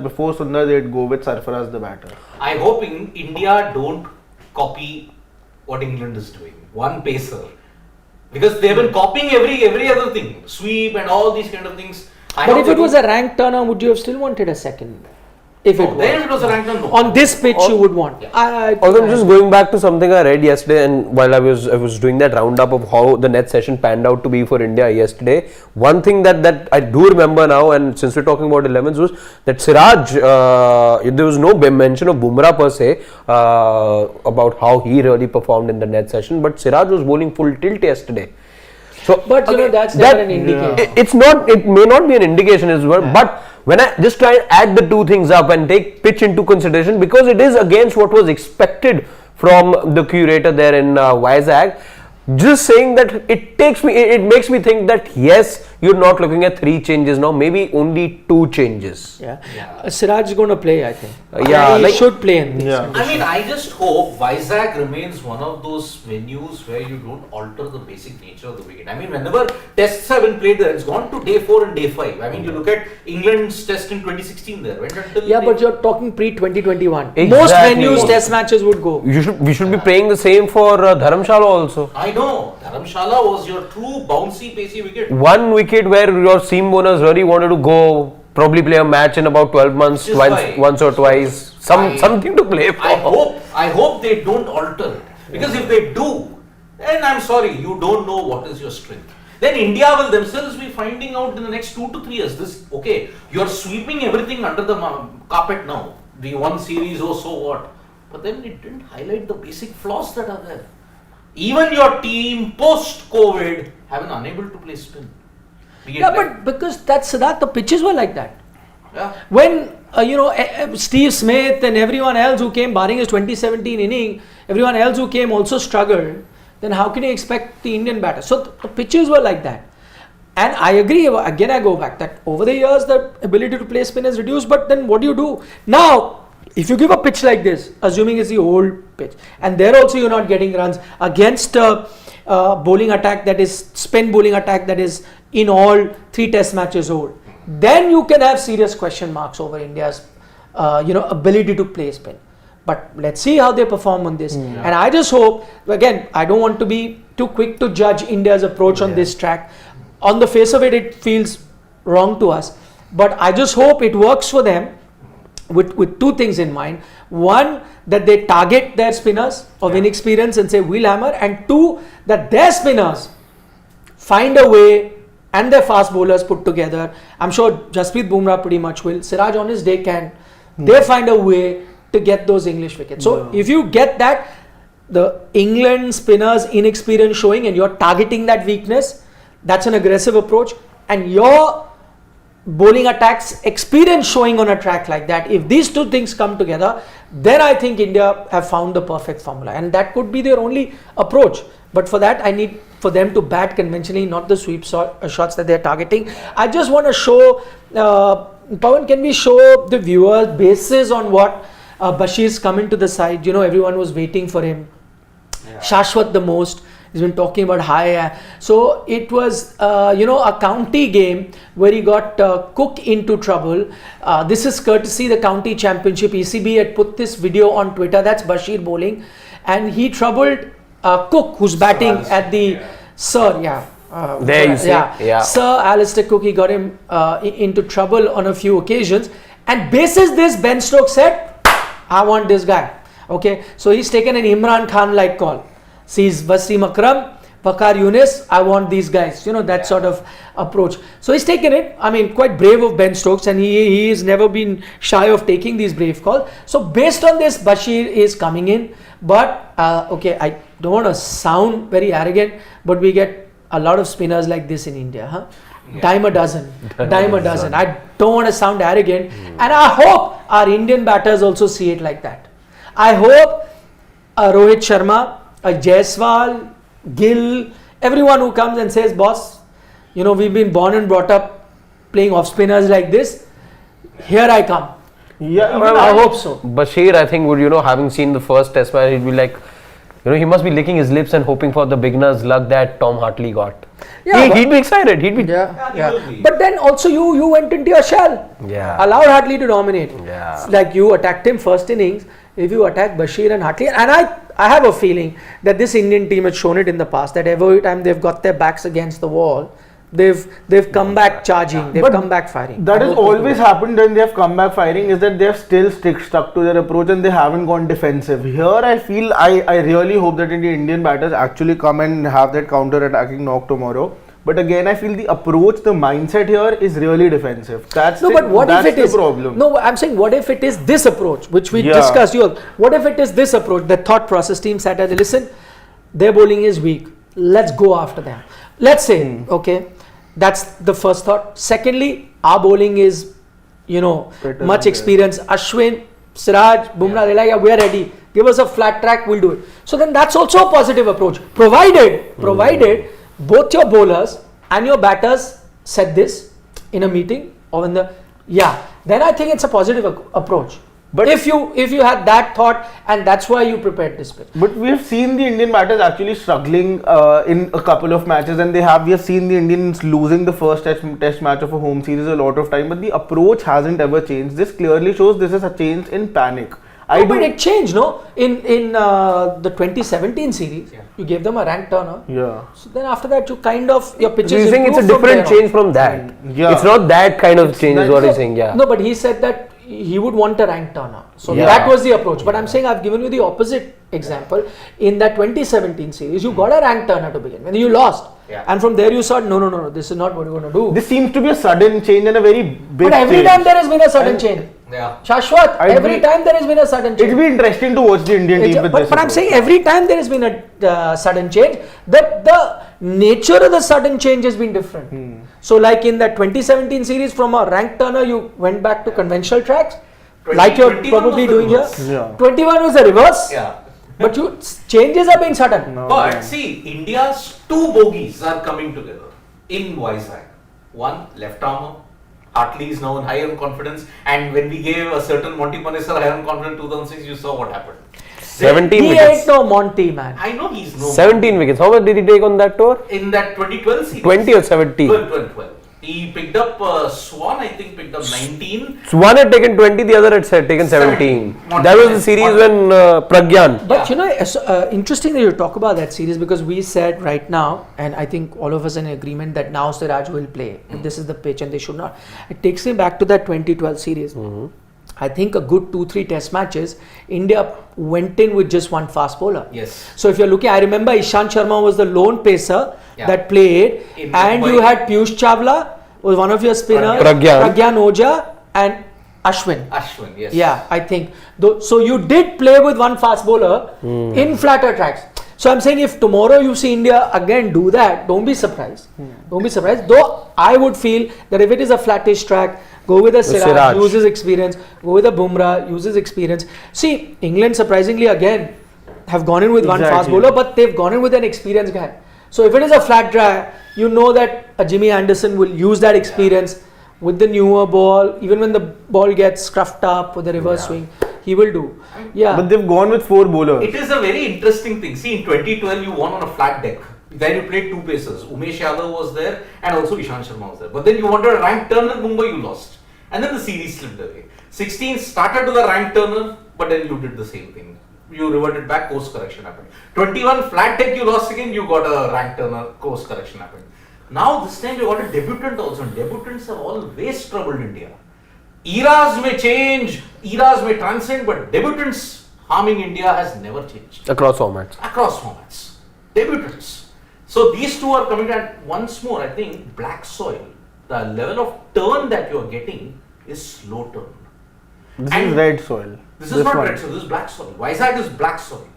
before Sundar they'd go with Sarfaraz the batter. I hope India don't copy what England is doing. One pacer. Because they've been copying every other thing. Sweep and all these kind of things. But if it was a rank turner, would you have still wanted a second? If it was a rank turner, no. On this pitch, you would want. Also, I'm just going back to something I read yesterday, and while I was doing that roundup of how the net session panned out to be for India yesterday, one thing that I do remember now, and since we're talking about 11s, was that Siraj, there was no mention of Bumrah per se about how he really performed in the net session, but Siraj was bowling full tilt yesterday. So, but that's never an indication. It may not be an indication as well, but when I just try and add the 2 things up and take pitch into consideration, because it is against what was expected from the curator there in Vizag, just saying that it makes me think that yes, you're not looking at 3 changes now, maybe only 2 changes. Siraj is going to play, I think. He should play in these. I mean, I just hope Vizag remains one of those venues where you don't alter the basic nature of the wicket. I mean, whenever tests have been played there, it's gone to day 4 and day 5. I mean, you look at England's test in 2016 there. Went until but you're talking pre-2021. Exactly. Most venues test matches would go. We should be playing the same for Dharamshala also. I know. Dharamshala was your true bouncy, pacey wicket. 1 wicket where your seam owners really wanted to go, probably play a match in about 12 months, once or twice, something to play for. I hope they don't alter it, because if they do, then I'm sorry, you don't know what is your strength. Then India will themselves be finding out in the next 2 to 3 years. You're sweeping everything under the carpet now. The one series, so what? But then it didn't highlight the basic flaws that are there. Even your team post-COVID have been unable to play spin. But because that's Siddharth, the pitches were like that. Yeah. When Steve Smith and everyone else who came, barring his 2017 inning, everyone else who came also struggled. Then how can you expect the Indian batter? So the pitches were like that. And I agree, again I go back that over the years the ability to play spin has reduced, but then what do you do? Now, if you give a pitch like this, assuming it's the old pitch, and there also you're not getting runs against a bowling attack that is spin bowling attack that is in all 3 test matches old, then you can have serious question marks over India's ability to play spin. But let's see how they perform on this. And I just hope, again, I don't want to be too quick to judge India's approach on this track. On the face of it, it feels wrong to us. But I just hope it works for them with 2 things in mind. One, that they target their spinners of inexperience and say, we'll hammer. And 2, that their spinners find a way and their fast bowlers put together. I'm sure Jasprit Bumrah pretty much will. Siraj on his day can. They find a way to get those English wickets. So if you get that, the England spinners inexperience showing and you're targeting that weakness, that's an aggressive approach. And your bowling attacks experience showing on a track like that, if these 2 things come together, then I think India have found the perfect formula, and that could be their only approach. But for that, I need for them to bat conventionally, not the sweep shots that they're targeting. I just want to show, Pawan, can we show the viewers basis on what Bashir's coming to the side? Everyone was waiting for him. Shashwat the most. He's been talking about high. So it was, a county game where he got Cook into trouble. This is courtesy the county championship. ECB had put this video on Twitter. That's Bashir bowling. And he troubled Cook, who's batting at the Sir. There you see. Sir Alistair Cook, he got him into trouble on a few occasions. And basis this, Ben Stokes said, I want this guy. Okay, so he's taken an Imran Khan like call. Sees Wasim Akram, Waqar Younis, I want these guys, that sort of approach. So he's taken it. I mean, quite brave of Ben Stokes, and he has never been shy of taking these brave calls. So based on this, Bashir is coming in. But, I don't want to sound very arrogant, but we get a lot of spinners like this in India. Huh? Dime a dozen. I don't want to sound arrogant. And I hope our Indian batters also see it like that. I hope Rohit Sharma, Jaiswal, Gill, everyone who comes and says, boss, we've been born and brought up playing off spinners like this. Here I come. Yeah, I hope so. Bashir, I think, would, having seen the first test match, he'd be like, he must be licking his lips and hoping for the beginner's luck that Tom Hartley got. Yeah, he'd be excited. He'd be. But then also you went into your shell. Yeah. Allowed Hartley to dominate. Yeah. Like you attacked him first innings. If you attack Bashir and Hartley, and I have a feeling that this Indian team has shown it in the past that every time they've got their backs against the wall, they've come back charging, they've come back firing. That has always happened when they have come back firing, is that they have still stuck to their approach and they haven't gone defensive. Here I feel, I really hope that the Indian batters actually come and have that counter attacking knock tomorrow. But again, I feel the approach, the mindset here is really defensive. That's the problem. No, I'm saying what if it is this approach, which we discussed. What if it is this approach? The thought process team sat and listen, their bowling is weak. Let's go after them. Let's say, okay, that's the first thought. Secondly, our bowling is, much experience. Ashwin, Siraj, Bumrah, we are ready. Give us a flat track, we'll do it. So then that's also a positive approach. Provided both your bowlers and your batters said this in a meeting or in the, then I think it's a positive approach. But if you had that thought, and that's why you prepared this pitch. But we have seen the Indian batters actually struggling in a couple of matches, and we have seen the Indians losing the first test match of a home series a lot of time, but the approach hasn't ever changed. This clearly shows this is a change in panic. But it changed, no? In the 2017 series, you gave them a rank turner. Yeah. So then after that, you kind of, your pitches improved. You think it's a different change from that? Yeah. It's not that kind of change is what he's saying, No, but he said that he would want a rank turner. So that was the approach. But I'm saying I've given you the opposite example. In that 2017 series, you got a rank turner to begin with. You lost. And from there you saw, no, this is not what you're going to do. This seems to be a sudden change and a very big But every time there has been a sudden change. Shashwat, every time there has been a sudden change. It'll be interesting to watch the Indian team with this. But I'm saying every time there has been a sudden change, that the nature of the sudden change has been different. So like in that 2017 series, from a rank turner, you went back to conventional tracks, like you're probably doing here. 21 was the reverse. But changes are being sudden. But see, India's 2 bogeys are coming together. in Vizag. One, left armour. Hartley is now in high on confidence, and when we gave a certain Monty Panesar high on confidence 2006, you saw what happened. 17 He wickets. ain't no Monty, man. I know he's no 17 wickets. How much did he take on that tour? in that 2012 series. 20 or 17? 12. He picked up Swan, I think picked up 19. So one had taken 20, the other had taken 17. 17. That was the series when Pragyan. But you know, interesting that you talk about that series because we said right now, and I think all of us are in agreement that now Siraj will play. This is the pitch and they should not. It takes me back to that 2012 series. I think a good 2-3 test matches, India went in with just one fast bowler. Yes. So if you're looking, I remember Ishant Sharma was the lone pacer that played, In and Mumbai. you had Piyush Chawla was one of your spinners, Pragyan. Oja, and Ashwin. Ashwin, yes. Yeah, I think. So you did play with one fast bowler in flatter tracks. So I'm saying if tomorrow you see India again do that, don't be surprised. Don't be surprised. Though I would feel that if it is a flattish track, go with a Siraj, use his experience. Go with a Bumrah, use his experience. See, England surprisingly again have gone in with one fast bowler, but they've gone in with an experienced guy. So if it is a flat track, you know that a Jimmy Anderson will use that experience with the newer ball. Even when the ball gets scruffed up with the reverse swing, he will do. Yeah. But they've gone with 4 bowlers. It is a very interesting thing. See, in 2012, you won on a flat deck. Then you played 2 pacers. Umesh Yadav was there and also Ishant Sharma was there. But then you wanted a ranked turner, Mumbai, you lost. And then the series slipped away. 16 started with a ranked turner, but then you did the same thing. You reverted back, course correction happened. 21 flat deck, you lost again, you got a ranked turner, course correction happened. Now this time you got a debutant also, and debutants have always troubled India. Eras may change, eras may transcend, but debutants harming India has never changed. Across formats. Across formats. Debutants. So these two are coming, and once more, I think black soil, the level of turn that you are getting is slow turn. This And is red soil. This is not one. red soil, this is black soil. Vizag is black soil.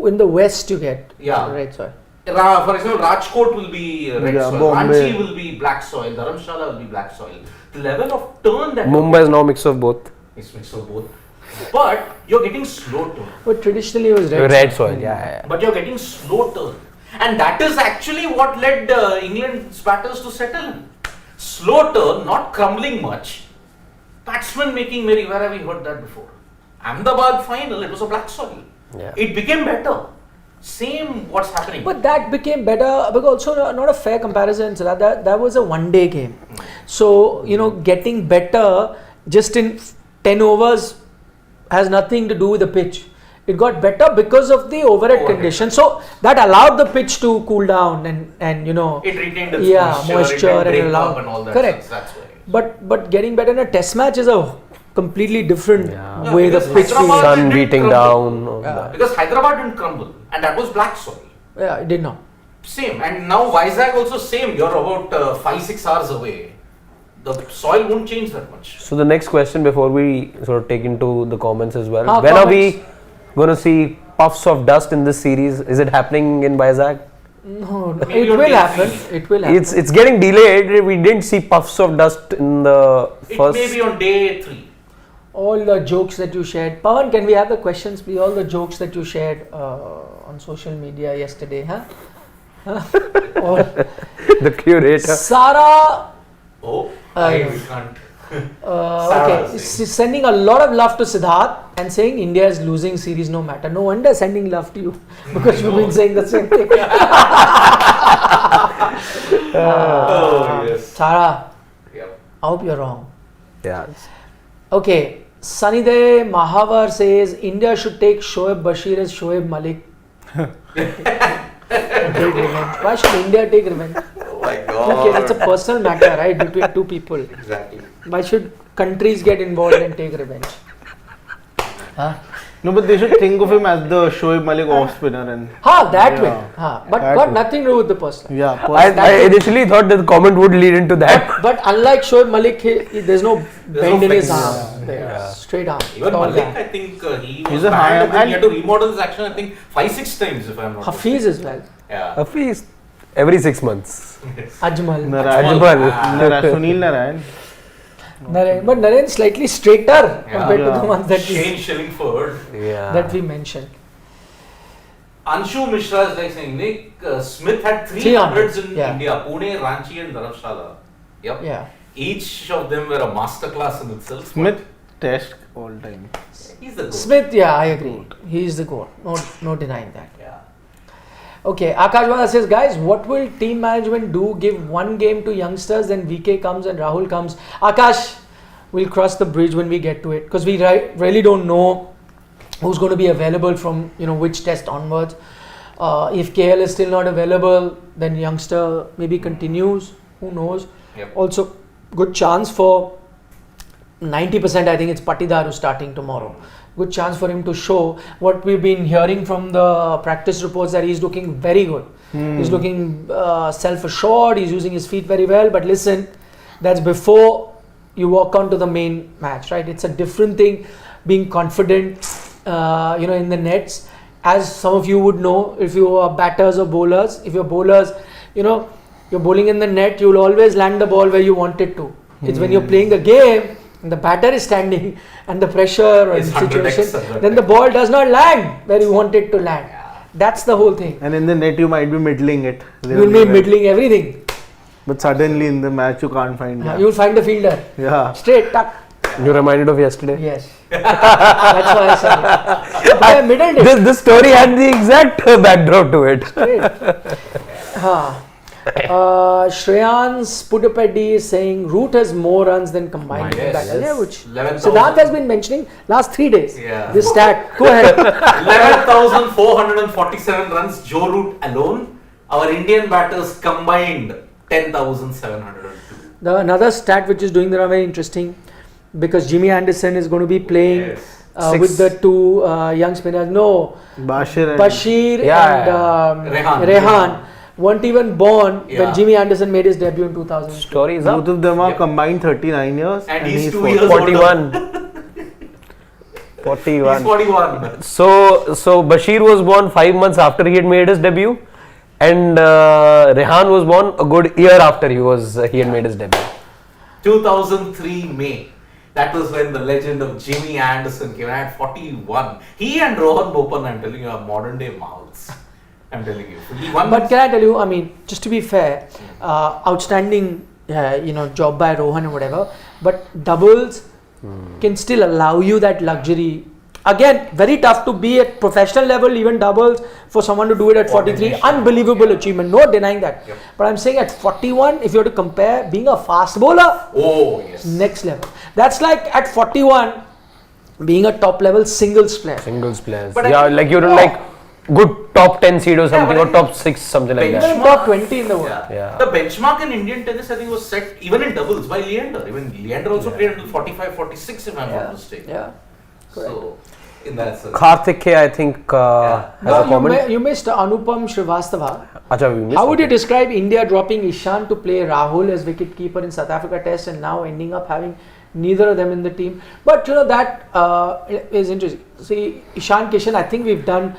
In the west you get Yeah. right soil. For example, Rajkot will be red Yeah, soil, Bombay. Ranchi will be black soil, Dharamshala will be black soil. The level of turn that Mumbai is now mix of both. is mixed of both. But you're getting slow turn. But traditionally it was red. Red soil, yeah. But you're getting slow turn. And that is actually what led England's batters to settle in. Slow turn, not crumbling much. Batsman making merry, where have we heard that before? Ahmedabad final, it was a black soil. Yeah. It became better. Same what's happening. But that became better because also not a fair comparison. So that was a one-day game. So getting better just in 10 overs has nothing to do with the pitch. It got better because of the overhead condition. So that allowed the pitch to cool down and it retained its moisture it didn't break and up and all that. correct. Stuff. That's why. But getting better in a test match is a completely different way the because pitch Hyderabad feels. Sun didn't beating crumble. down. all that. Because Hyderabad didn't crumble, and that was black soil. Yeah, it did not. Same, and now Vizag also same. You're about 5-6 hours away. The soil won't change that much. So the next question before we sort of take into the comments as well. Ah, when are comments. we going to see puffs of dust in this series? Is it happening in Vizag? No, Maybe it on will day happen. three. It will happen. It's getting delayed. We didn't see puffs of dust in the It first. may be on day 3. All the jokes that you shared. Pawan, can we have the questions, please? All the jokes that you shared on social media yesterday, huh? Or The curator. Oh, Sarah. I know. can't. Okay, she's sending a lot of love to Siddharth and saying India is losing series no matter. No wonder sending love to you because you've been saying the same thing. Oh, yes. Sarah, Yep. I hope you're wrong. Yeah. Okay, Sunnyday Mahavar says India should take Shoaib Bashir as Shoaib Malik. Take revenge. Why should India take revenge? Oh my Okay, God. it's a personal matter, right, between two people. Exactly. Why should countries get involved and take revenge? Huh? No, but they should think of him as the Shoaib Malik off spinner and That Yeah. way. But That got way. nothing to do with the personal. yeah. I initially thought that the comment would lead into that. But unlike Shoaib Malik, there's no bend in his flex. arm. Yeah. Straight arm. Even Tall Malik, guy. I think he was He's a banned high and then arm he had to remodel his action, I think 5-6 times if I'm not Hafiz as well. Yeah. At least every 6 months. Ajmal. Narayan. Ajmal. Sunil Narayan. Narayan. But Narayan slightly straighter compared to Yeah. the ones that Shane Shillingford. Yeah. we mentioned. Anshu Mishra is like saying, Nick, Smith had 300s 300s in yeah. India, Pune, Ranchi and Dharamshala. Yep. Yeah. Each of them were a masterclass in itself. Smith test all time. He's the goat. Smith, yeah, I agree. He is the goal. No denying that. Yeah. Okay, Akash Vada says, guys, what will team management do? Give one game to youngsters, then VK comes and Rahul comes. Akash, we'll cross the bridge when we get to it, because we really don't know who's going to be available from which test onwards. If KL is still not available, then youngster maybe continues. Who knows? Yep. Also, good chance for 90%. I think it's Patidar who's starting tomorrow. Good chance for him to show what we've been hearing from the practice reports, that he's looking very good. He's looking self-assured. He's using his feet very well. But listen, that's before you walk onto the main match, right? It's a different thing being confident, in the nets. As some of you would know, if you are batters or bowlers, if you're bowlers, you're bowling in the net, you'll always land the ball where you want it to. It's when you're playing a game and the batter is standing and the pressure or It's situation, then the ball does not land where you want it to land. That's the whole thing. And in the net, you might be middling it. You'll be middling everything. But suddenly in the match, you can't find it. You'll find the fielder. Yeah. Straight, tuck. You're reminded of yesterday. Yes. That's why I said it. I middled it. This story had the exact backdrop to it. Shreyans Pudupeddi is saying Root has more runs than combined Yes. batters. Yeah, which 11,000. Siddharth has been mentioning last 3 days. Yeah. This stat. Go ahead. 11,447 runs, Joe Root alone. Our Indian batters combined 10,702. Another stat which is doing the round very interesting, because Jimmy Anderson is going to be playing with the two young spinners. No, Bashir and Rehan weren't even born when Jimmy Anderson made his debut in 2000. Story is up. Both of them are combined 39 years. And he's 2 years 41. 41. He's 41. So Bashir was born 5 months after he had made his debut, and Rehan was born a good year after he had made his debut. 2003 May. That was when the legend of Jimmy Anderson came at 41. He and Rohan Bopan, I'm telling you, are modern day mouths. I'm telling you. But can I tell you, I mean, just to be fair, outstanding, job by Rohan and whatever, but doubles can still allow you that luxury. Again, very tough to be at professional level, even doubles, for someone to do it at 43. Unbelievable achievement, no denying that. Yep. But I'm saying at 41, if you were to compare being a fast bowler, oh yes, next level. That's like at 41, being a top level singles player. Singles players. But yeah, like you're like good top 10 seed or something, or top 6, something like Even that. in top 20 in the world. Yeah. The benchmark in Indian tennis, I think, was set even in doubles by Leander. Even Leander also played until 45, 46, if I'm not mistaken. Yeah. Correct. So, in that sense. Karthik K, I think, has a comment. You missed Anupam Srivastava. Acha, we missed How would you something. describe India dropping Ishan to play Rahul as wicketkeeper in South Africa Test and now ending up having neither of them in the team? But that is interesting. See, Ishan Kishan, I think we've done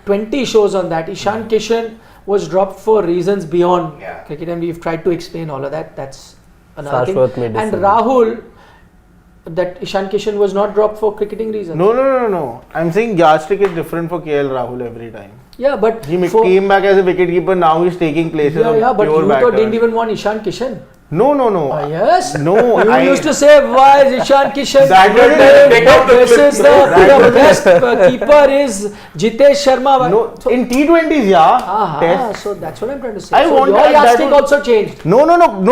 20 shows on that. Ishan Kishan was dropped for reasons beyond cricket, and we've tried to explain all of that. That's another Shashwat thing. made And decision. Rahul, that Ishan Kishan was not dropped for cricketing reasons. No. I'm saying yardstick is different for KL Rahul every time. Yeah, but He came back as a wicketkeeper. Now he's taking places of but pure you batter. didn't even want Ishan Kishan. No. Yes. No, You I used to say, why is Ishan Kishan? That was This is the best keeper is Jitesh Sharma. No, So, in T20s, Test. so that's what I'm trying to say. I So want your that yardstick would- also changed. No,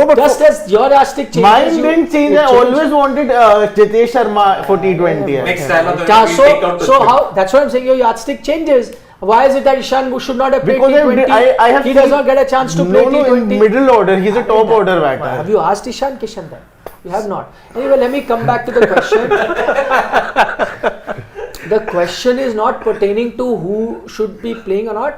but Just as your yardstick changed. mine didn't change. I always wanted Jitesh Sharma for T20. Next time, we'll Yeah, take out the so chip. how? That's what I'm saying. Your yardstick changes. Why is it that Ishan should not have played Because T20? I have he seen- does not get a chance to play No, T20. in middle order. He's a top order batter. Have you asked Ishan Kishan then? You have not. Anyway, let me come back to the question. The question is not pertaining to who should be playing or not.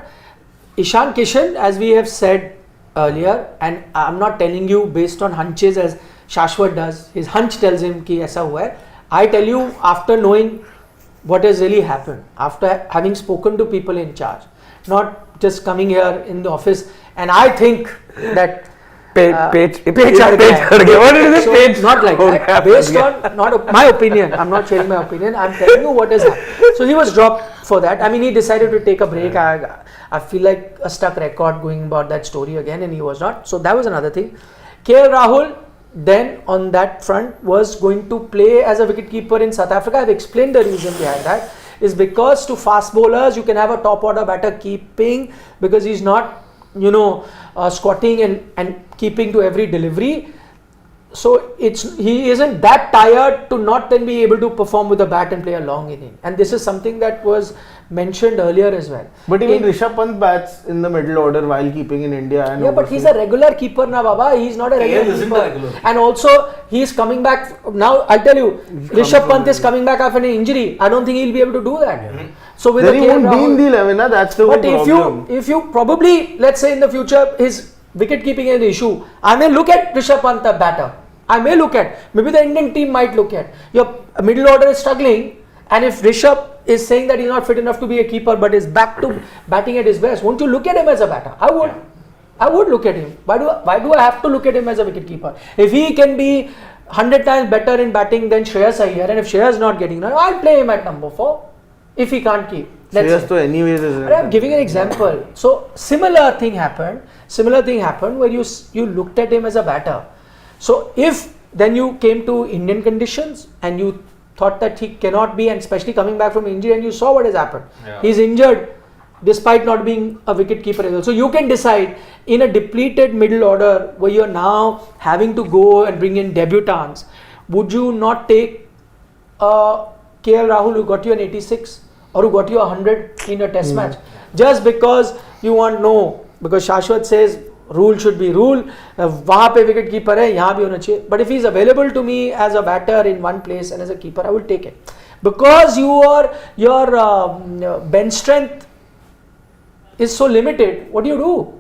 Ishan Kishan, as we have said earlier, and I'm not telling you based on hunches as Shashwat does. His hunch tells him ki aisa hua hai. I tell you after knowing what has really happened, after having spoken to people in charge, not just coming here in the office. And I think that Page chhad gaya. What did you say? So, Page? not like that. Based on not my opinion. I'm not sharing my opinion. I'm telling you what has happened. So he was dropped for that. I mean, he decided to take a break. I feel like a stuck record going about that story again, and he was not. So that was another thing. KL Rahul then on that front was going to play as a wicketkeeper in South Africa. I've explained the reason behind that. Is because to fast bowlers you can have a top order batter keeping, because he's not squatting and keeping to every delivery. So he isn't that tired to not then be able to perform with the bat and play a long inning. And this is something that was mentioned earlier as well. But even Rishabh Pant bats in the middle order while keeping in India. And yeah, but he's a regular keeper now, Baba. He's not a regular keeper. And also, he's coming back now. I'll tell you, Rishabh Pant is coming back after an injury. I don't think he'll be able to do that. Mm-hmm. So with then he won't be in the 11. That's the problem. But if you probably, let's say in the future, his wicket keeping is an issue, I may look at Rishabh Pant a batter. I may look at, maybe the Indian team might look at. Your middle order is struggling, and if Rishabh is saying that he's not fit enough to be a keeper but is back to batting at his best, won't you look at him as a batter? I would. Yeah. I would look at him. Why do I have to look at him as a wicket keeper? If he can be 100 times better in batting than Shreyas Iyer, and if Shreyas is not getting run, I'll play him at number 4 if he can't keep. Shreyas to anyways is. I'm giving an example. So similar thing happened where you looked at him as a batter. So if then you came to Indian conditions and you thought that he cannot be, and especially coming back from injury, and you saw what has happened. Yeah. He's injured despite not being a wicket keeper as well. So you can decide in a depleted middle order where you're now having to go and bring in debutants, would you not take KL Rahul who got you an 86 or who got you 100 in a test match just because you want because Shashwat says rule should be rule, वहाँ पे wicket keeper है, यहाँ भी होना चाहिए. But if he's available to me as a batter in one place and as a keeper, I will take it, because your bench strength is so limited. What do you do?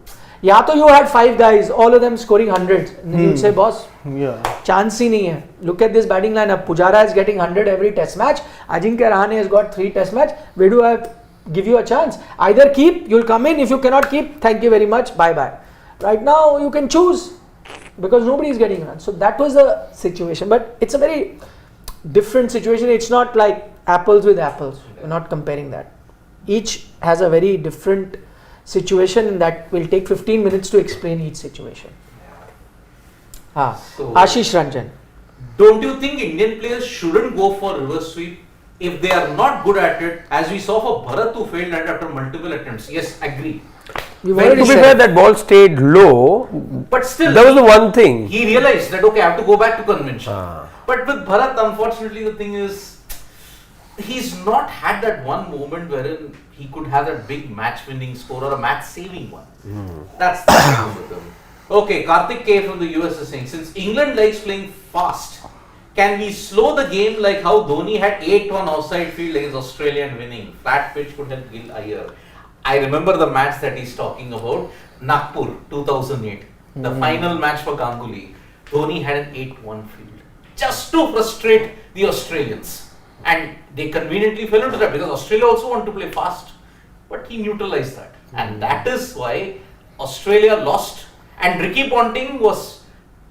या तो you had 5 guys, all of them scoring hundreds, and then you'd say, boss, chance ही नहीं है. Look at this batting lineup. Pujara is getting 100 every test match. Ajinkya Rahane has got 3 test match. Where do I give you a chance? Either keep, you'll come in. If you cannot keep, thank you very much, bye bye. Right now you can choose because nobody is getting run. So that was the situation, but it's a very different situation. It's not like apples with apples. We're not comparing that. Each has a very different situation, and that will take 15 minutes to explain each situation. So Ashish Ranjan. Don't you think Indian players shouldn't go for reverse sweep if they are not good at it, as we saw for Bharat who failed at after multiple attempts? Yes, agree. To be fair, that ball stayed low, but still, that was the one thing. He realized that, okay, I have to go back to convention. But with Bharat, unfortunately, the thing is, he's not had that one moment wherein he could have that big match-winning score or a match-saving one. That's the problem with him. Okay, Karthik K from the US is saying, since England likes playing fast, can we slow the game like how Dhoni had 8 on outside field against Australia and winning? Flat pitch could help Gill Iyer. I remember the match that he's talking about, Nagpur 2008, the final match for Ganguly. Dhoni had an 8-1 field just to frustrate the Australians, and they conveniently fell into that because Australia also wanted to play fast, but he neutralized that, and that is why Australia lost. And Ricky Ponting was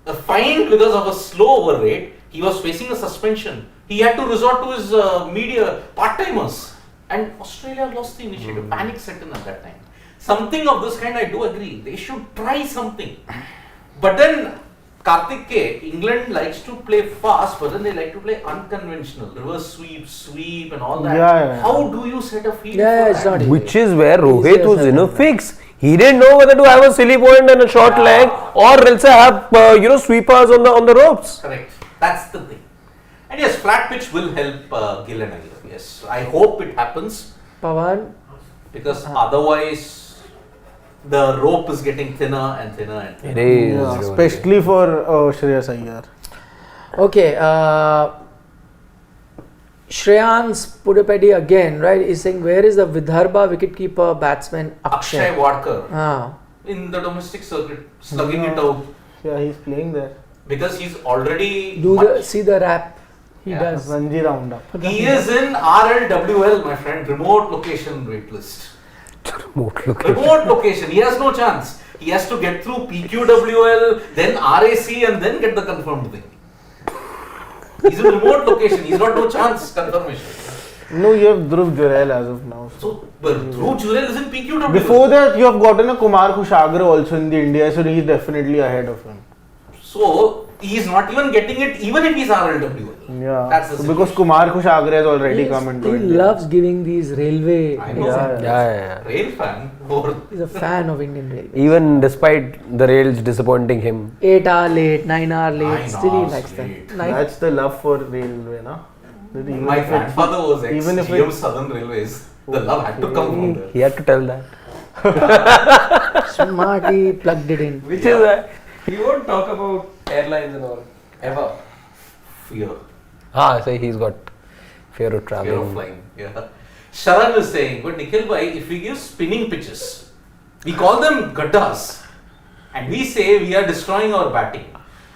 fined because of a slow over rate. He was facing a suspension. He had to resort to his media part-timers. And Australia lost the initiative. Panic set in at that time. Something of this kind, I do agree. They should try something. But then, Karthik K, England likes to play fast, but then they like to play unconventional. Reverse sweep and all that. Yeah. How do you set a field for that? Which is where Rohit was in a fix. He didn't know whether to have a silly point and a short leg, or else have sweepers on the ropes. Correct. That's the thing. And yes, flat pitch will help Gill and Iyer. Yes, I hope it happens. Pawan, because otherwise the rope is getting thinner and thinner and thinner. It is, especially for Shreyas Iyer. Okay, Shreyans Pudapedi again, right, is saying, where is the Vidarbha wicketkeeper batsman Akshay Wadkar in the domestic circuit, slugging it out. Yeah, he's playing there. Because he's already... see the rap. He does. Ranji Roundup. He is in RLWL, my friend, remote location wait list. Remote location. He has no chance. He has to get through PQWL, then RAC, and then get the confirmed thing. He's in remote location. He's got no chance confirmation. No, you have Dhruv Jurel as of now. So, Dhruv Jurel is in PQWL. Before that, you have gotten a Kumar Kushagra also in the India, so he's definitely ahead of him. So, he's not even getting it, even if he's RLWL. Yeah, That's the so because Kumar Kushagra has already come into He India. loves giving these railway I know. examples. Yeah. Rail fan. Or He's a fan of Indian Railways. Even despite the rails disappointing him. 8 hour late, 9 hour late, 9 still he hours likes them. late. That's the love for railway, na? That even my if it- grandfather was even if ex-GM it- Southern Railways. The love had to come from there. He had to tell that. Smart, he plugged it in. Which is that? He won't talk about airlines and all. Ever. Fear. So he's got fear of Fear of traveling. flying. Yeah. Sharan is saying, but Nikhil bhai, if we give spinning pitches, we call them gattas, and we say we are destroying our batting.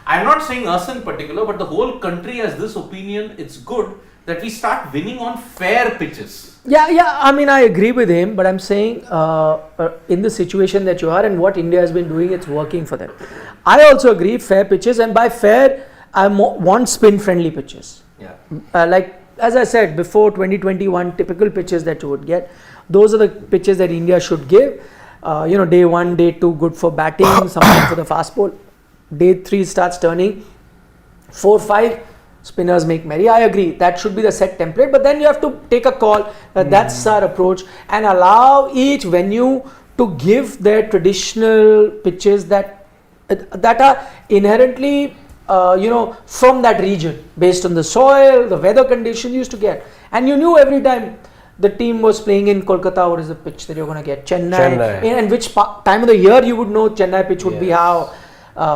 I'm not saying us in particular, but the whole country has this opinion. It's good that we start winning on fair pitches. Yeah, I mean, I agree with him, but I'm saying in the situation that you are and what India has been doing, it's working for them. I also agree, fair pitches, and by fair, I want spin-friendly pitches. Yeah. Like, as I said, before 2021, typical pitches that you would get, those are the pitches that India should give. Day 1, day 2, good for batting, something for the fast ball. Day 3 starts turning, 4, 5, spinners make merry. I agree, that should be the set template, but then you have to take a call. That's our approach, and allow each venue to give their traditional pitches that are inherently from that region, based on the soil, the weather conditions you used to get. And you knew every time the team was playing in Kolkata, what is the pitch that you're going to get? Chennai. And which time of the year you would know Chennai pitch would be how.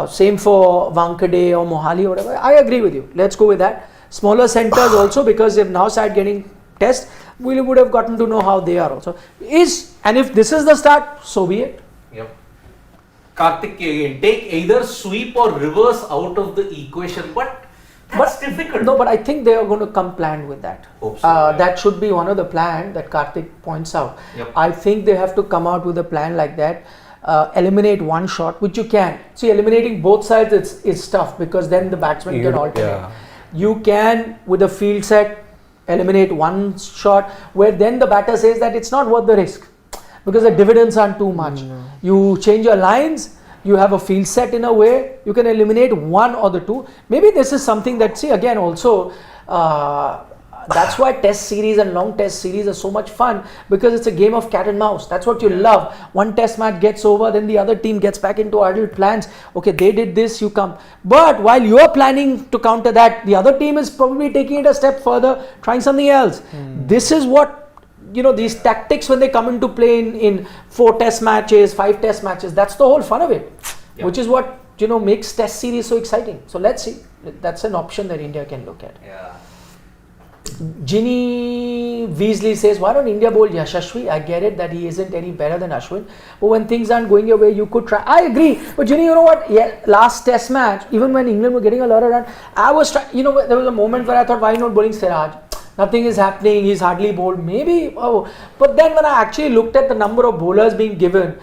Same for Wankhede or Mohali or whatever. I agree with you. Let's go with that. Smaller centers also, because they've now started getting tests, we would have gotten to know how they are also. And if this is the start, so be it. Yep. Karthik again, take either sweep or reverse out of the equation, but that's difficult. No, but I think they are going to come planned with that. Hope so, yeah. That should be one of the plan that Karthik points out. Yep. I think they have to come out with a plan like that. Eliminate one shot, which you can. See, eliminating both sides is tough, because then the batsman can alternate. Yeah. You can, with a field set, eliminate one shot, where then the batter says that it's not worth the risk, because the dividends aren't too much. You change your lines, you have a field set in a way, you can eliminate one or the two. Maybe this is something that, see, again also, that's why test series and long test series are so much fun, because it's a game of cat and mouse. That's what you love. One test match gets over, then the other team gets back into idle plans. Okay, they did this, you come. But while you're planning to counter that, the other team is probably taking it a step further, trying something else. This is what, these tactics, when they come into play in 4 test matches, 5 test matches, that's the whole fun of it. Which is what, makes test series so exciting. So let's see. That's an option that India can look at. Yeah. Ginny Weasley says, why don't India bowl Yashasvi? I get it that he isn't any better than Ashwin, but when things aren't going your way, you could try. I agree, but Ginny, you know what? Yeah, last test match, even when England were getting a lot of runs, I was trying. There was a moment where I thought, why not bowling Siraj? Nothing is happening. He's hardly bowled. Maybe. But then when I actually looked at the number of bowlers being given,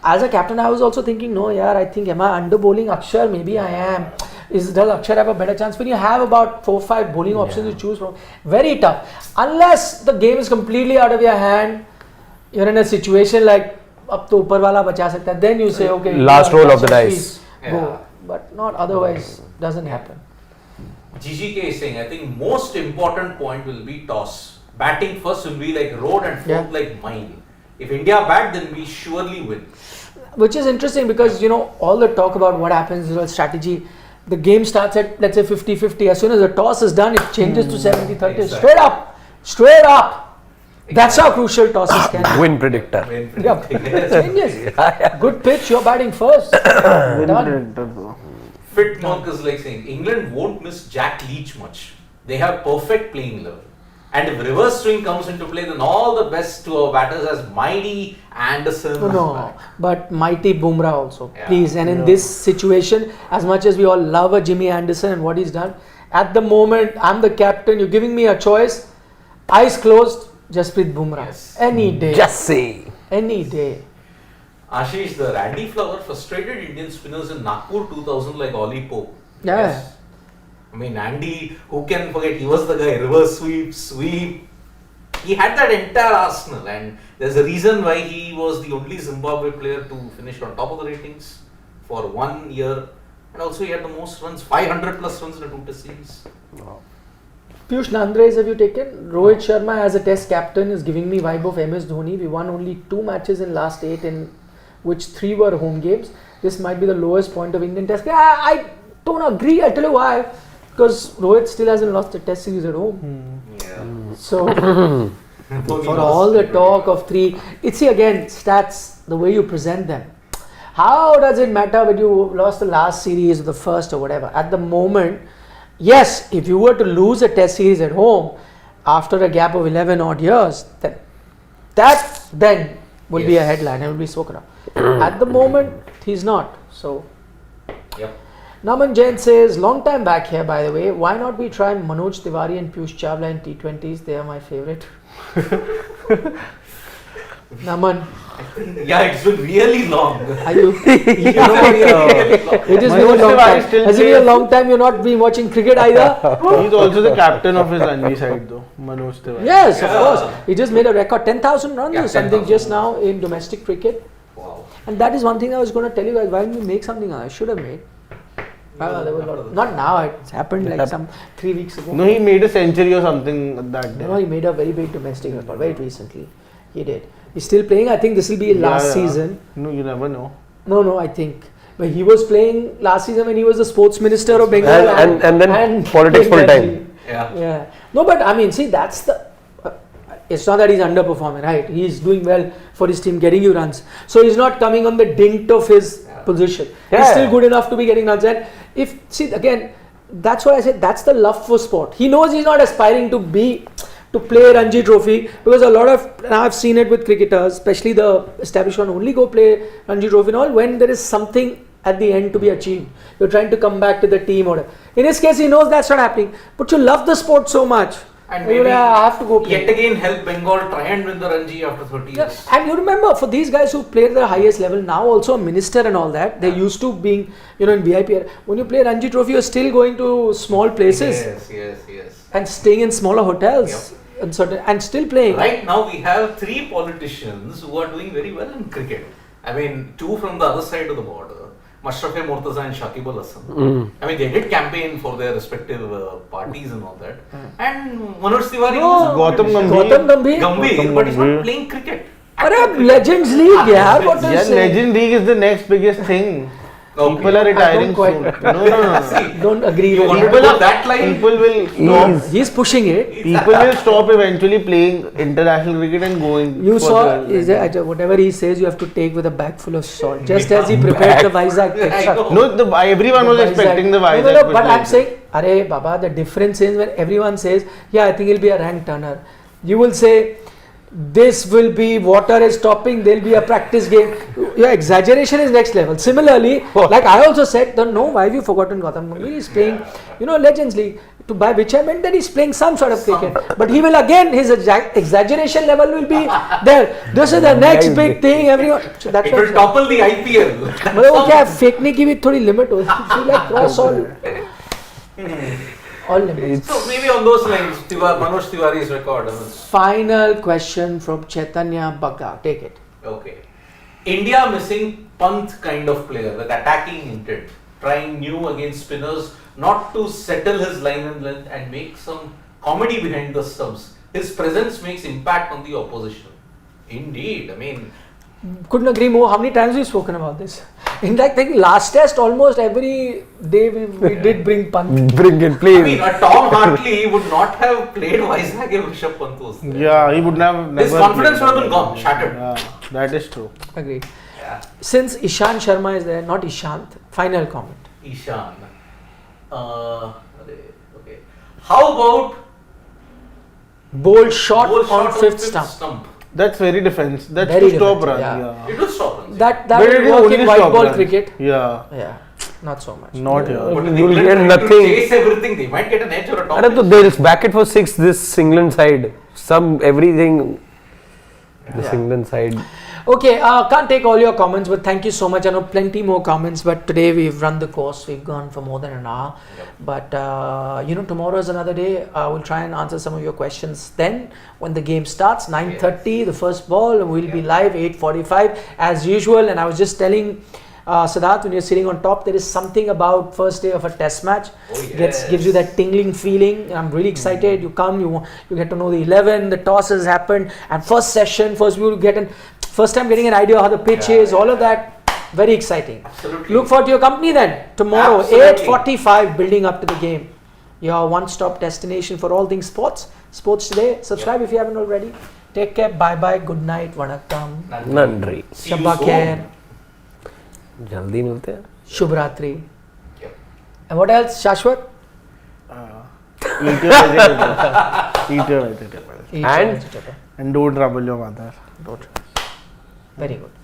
as a captain, I was also thinking, no, I think, am I under bowling Akshar? Maybe I am. Does Akshar have a better chance? When you have about 4 or 5 bowling options to choose from, very tough. Unless the game is completely out of your hand, you're in a situation like, ab to upar wala bacha sakta hai, then you say, okay. Last roll of the dice. Go. But not otherwise, doesn't happen. GGK is saying, I think most important point will be toss. Batting first will be like road and fourth like mine. If India bat, then we surely win. Which is interesting, because all the talk about what happens is strategy. The game starts at, let's say, 50-50. As soon as the toss is done, it changes to 70-30. Exactly. Straight up. That's how crucial tosses can be. Win predictor. Changes. Good pitch, you're batting first. Fit Monk is like saying, England won't miss Jack Leach much. They have perfect playing level. And if reverse swing comes into play, then all the best to our batters as Mighty, Anderson. No, but mighty Bumrah also, please. And in Yeah. this situation, as much as we all love a Jimmy Anderson and what he's done, at the moment, I'm the captain, you're giving me a choice, eyes closed, Jasprit Bumrah. Yes. Any day. Just say. Any day. Ashish, the Randy Flower frustrated Indian spinners in Nagpur 2000 like Ollie Pope. Yeah. Yes. I mean, Andy, who can forget, he was the guy, reverse sweep. He had that entire arsenal, and there's a reason why he was the only Zimbabwe player to finish on top of the ratings for 1 year. And also he had the most runs, 500 plus runs in a 2-test series. Wow. Piyush Nandra's have you taken? Rohit Sharma as a test captain is giving me vibe of MS Dhoni. We won only 2 matches in last 8, in which 3 were home games. This might be the lowest point of Indian test. I don't agree. I'll tell you why. Because Rohit still hasn't lost a test series at home. Yeah. So, for all the talk of 3, it's again stats, the way you present them. How does it matter when you lost the last series or the first or whatever? At the moment, yes, if you were to lose a test series at home after a gap of 11 odd years, then that then will be a headline and will be spoken of. At the moment, he's not. So, Yep. Naman Jain says, long time back here by the way, why not we try Manoj Tiwari and Piyush Chawla in T20s? They are my favourite. Naman, Yeah, it's been really long. are you? It is been a long time. Has it been a long time you're not been watching cricket either? He's also the captain of his Ranji side though, Manoj Tiwari. Yes, of course. He just made a record 10,000 runs Yeah, or something 10,000 just now in domestic cricket. Wow. And that is one thing I was going to tell you guys. Why didn't we make something I should have made? There was a lot. Not now, it's happened like some 3 weeks ago. No, he made a century or something that day. No, he made a very big domestic record very recently. He did. He's still playing. I think this will be last season. No, you never know. No, I think. But he was playing last season when he was the sports minister of Bengal. And then politics full time. Yeah. No, but I mean, see, that's the. It's not that he's underperforming, right? He's doing well for his team, getting you runs. So he's not coming on the dint of his position. He's still good enough to be getting runs. And if, see, again, that's what I said, that's the love for sport. He knows he's not aspiring to play Ranji Trophy, because a lot of, and I've seen it with cricketers, especially the established one, only go play Ranji Trophy and all when there is something at the end to be achieved. You're trying to come back to the team or whatever. In his case, he knows that's not happening. But you love the sport so much. And maybe I have to go play. yet again help Bengal try and win the Ranji after 30 years. And you remember, for these guys who played at the highest level, now also a minister and all that, they're used to being, in VIP. When you play Ranji Trophy, you're still going to small places Yes. and staying in smaller hotels and still playing. Right now we have 3 politicians who are doing very well in cricket. I mean, 2 from the other side of the border. Mashrafe Mortaza and Shakib Al Hasan. I mean, they did campaign for their respective parties and all that. And Manoj Tiwari Gautam Gambhir, but he's not playing cricket. Legends League, yeah. What do you say? Legend League is the next biggest thing. Okay. People are retiring I don't soon. quite- No. Don't agree You with want him. to go that line? People will stop. He's pushing it. People will stop eventually playing international cricket and going. You for saw, the- whatever he says, you have to take with a bag full of salt. Just as he prepared the Vizag pitch. I know. No, everyone was expecting the Vizag. No, pitch but I'm like saying, Arey Baba, the difference is when everyone says, yeah, I think he'll be a rank turner. You will say, this will be water is stopping, there'll be a practice game. Your exaggeration is next level. Similarly, like I also said, no, why have you forgotten Gautam Gambhir? He's playing, Legends League, by which I meant that he's playing some sort of cricket. But he will again, his exaggeration level will be there. This is the next big thing, everyone. So that's It will topple the IPL. मतलब वो क्या फेंकने की भी थोड़ी limit हो like cross all limits. So maybe on those lines, Manoj Tiwari's record. Final question from Chaitanya Bagga. Take it. Okay. India missing Pant kind of player with attacking intent, trying new against spinners, not to settle his line and length and make some comedy behind the stumps. His presence makes impact on the opposition. Indeed, I mean, Couldn't agree more. How many times we've spoken about this? In fact, I think last test almost every day we did bring Pant. Bring it, I please. mean, Tom Hartley would not have played Vizag if Rishabh Pant was there. Yeah, he would have. His never confidence played. would have been gone, shattered. Yeah, that is true. Agreed. Yeah. Since Ishant Sharma is there, not Ishant. Final comment. Ishan. Okay. How about Bold shot ball on shot fifth stump. That's very defense. That's Very to stop defensive, run. yeah. It will stop runs. That But it will is work only in white stop ball runs. cricket. Yeah. Yeah, not so much. Not here. But if You'll England get try to nothing. chase everything, they might get an edge or a top. Arey, तो they'll back it for 6 this England side. Everything. This Yeah. England side. Okay, can't take all your comments, but thank you so much. I know plenty more comments, but today we've run the course. We've gone for more than an hour. Yep. But tomorrow is another day. We'll try and answer some of your questions then when the game starts. 9:30, the first ball. We'll be live 8:45 as usual. And I was just telling Siddharth, when you're sitting on top, there is something about first day of a test match. Gives you that tingling feeling. I'm really excited. You come, you get to know the 11. The toss has happened, and first we will get first time getting an idea how the pitch is. All of that, very exciting. Absolutely. Look forward to your company then tomorrow, Absolutely. 8:45, building up to the game. Your one-stop destination for all things sports. Sports Today. Subscribe if you haven't already. Take care. Bye bye. Good night. Vanakkam. Nandri. See you Shabba soon. khair. जल्दी मिलते हैं. Shubh Ratri. Yep. And what else, Shashwat? Eat your vegetables. Eat your vegetables. Eat And? vegetable. And don't trouble your mother. Very good.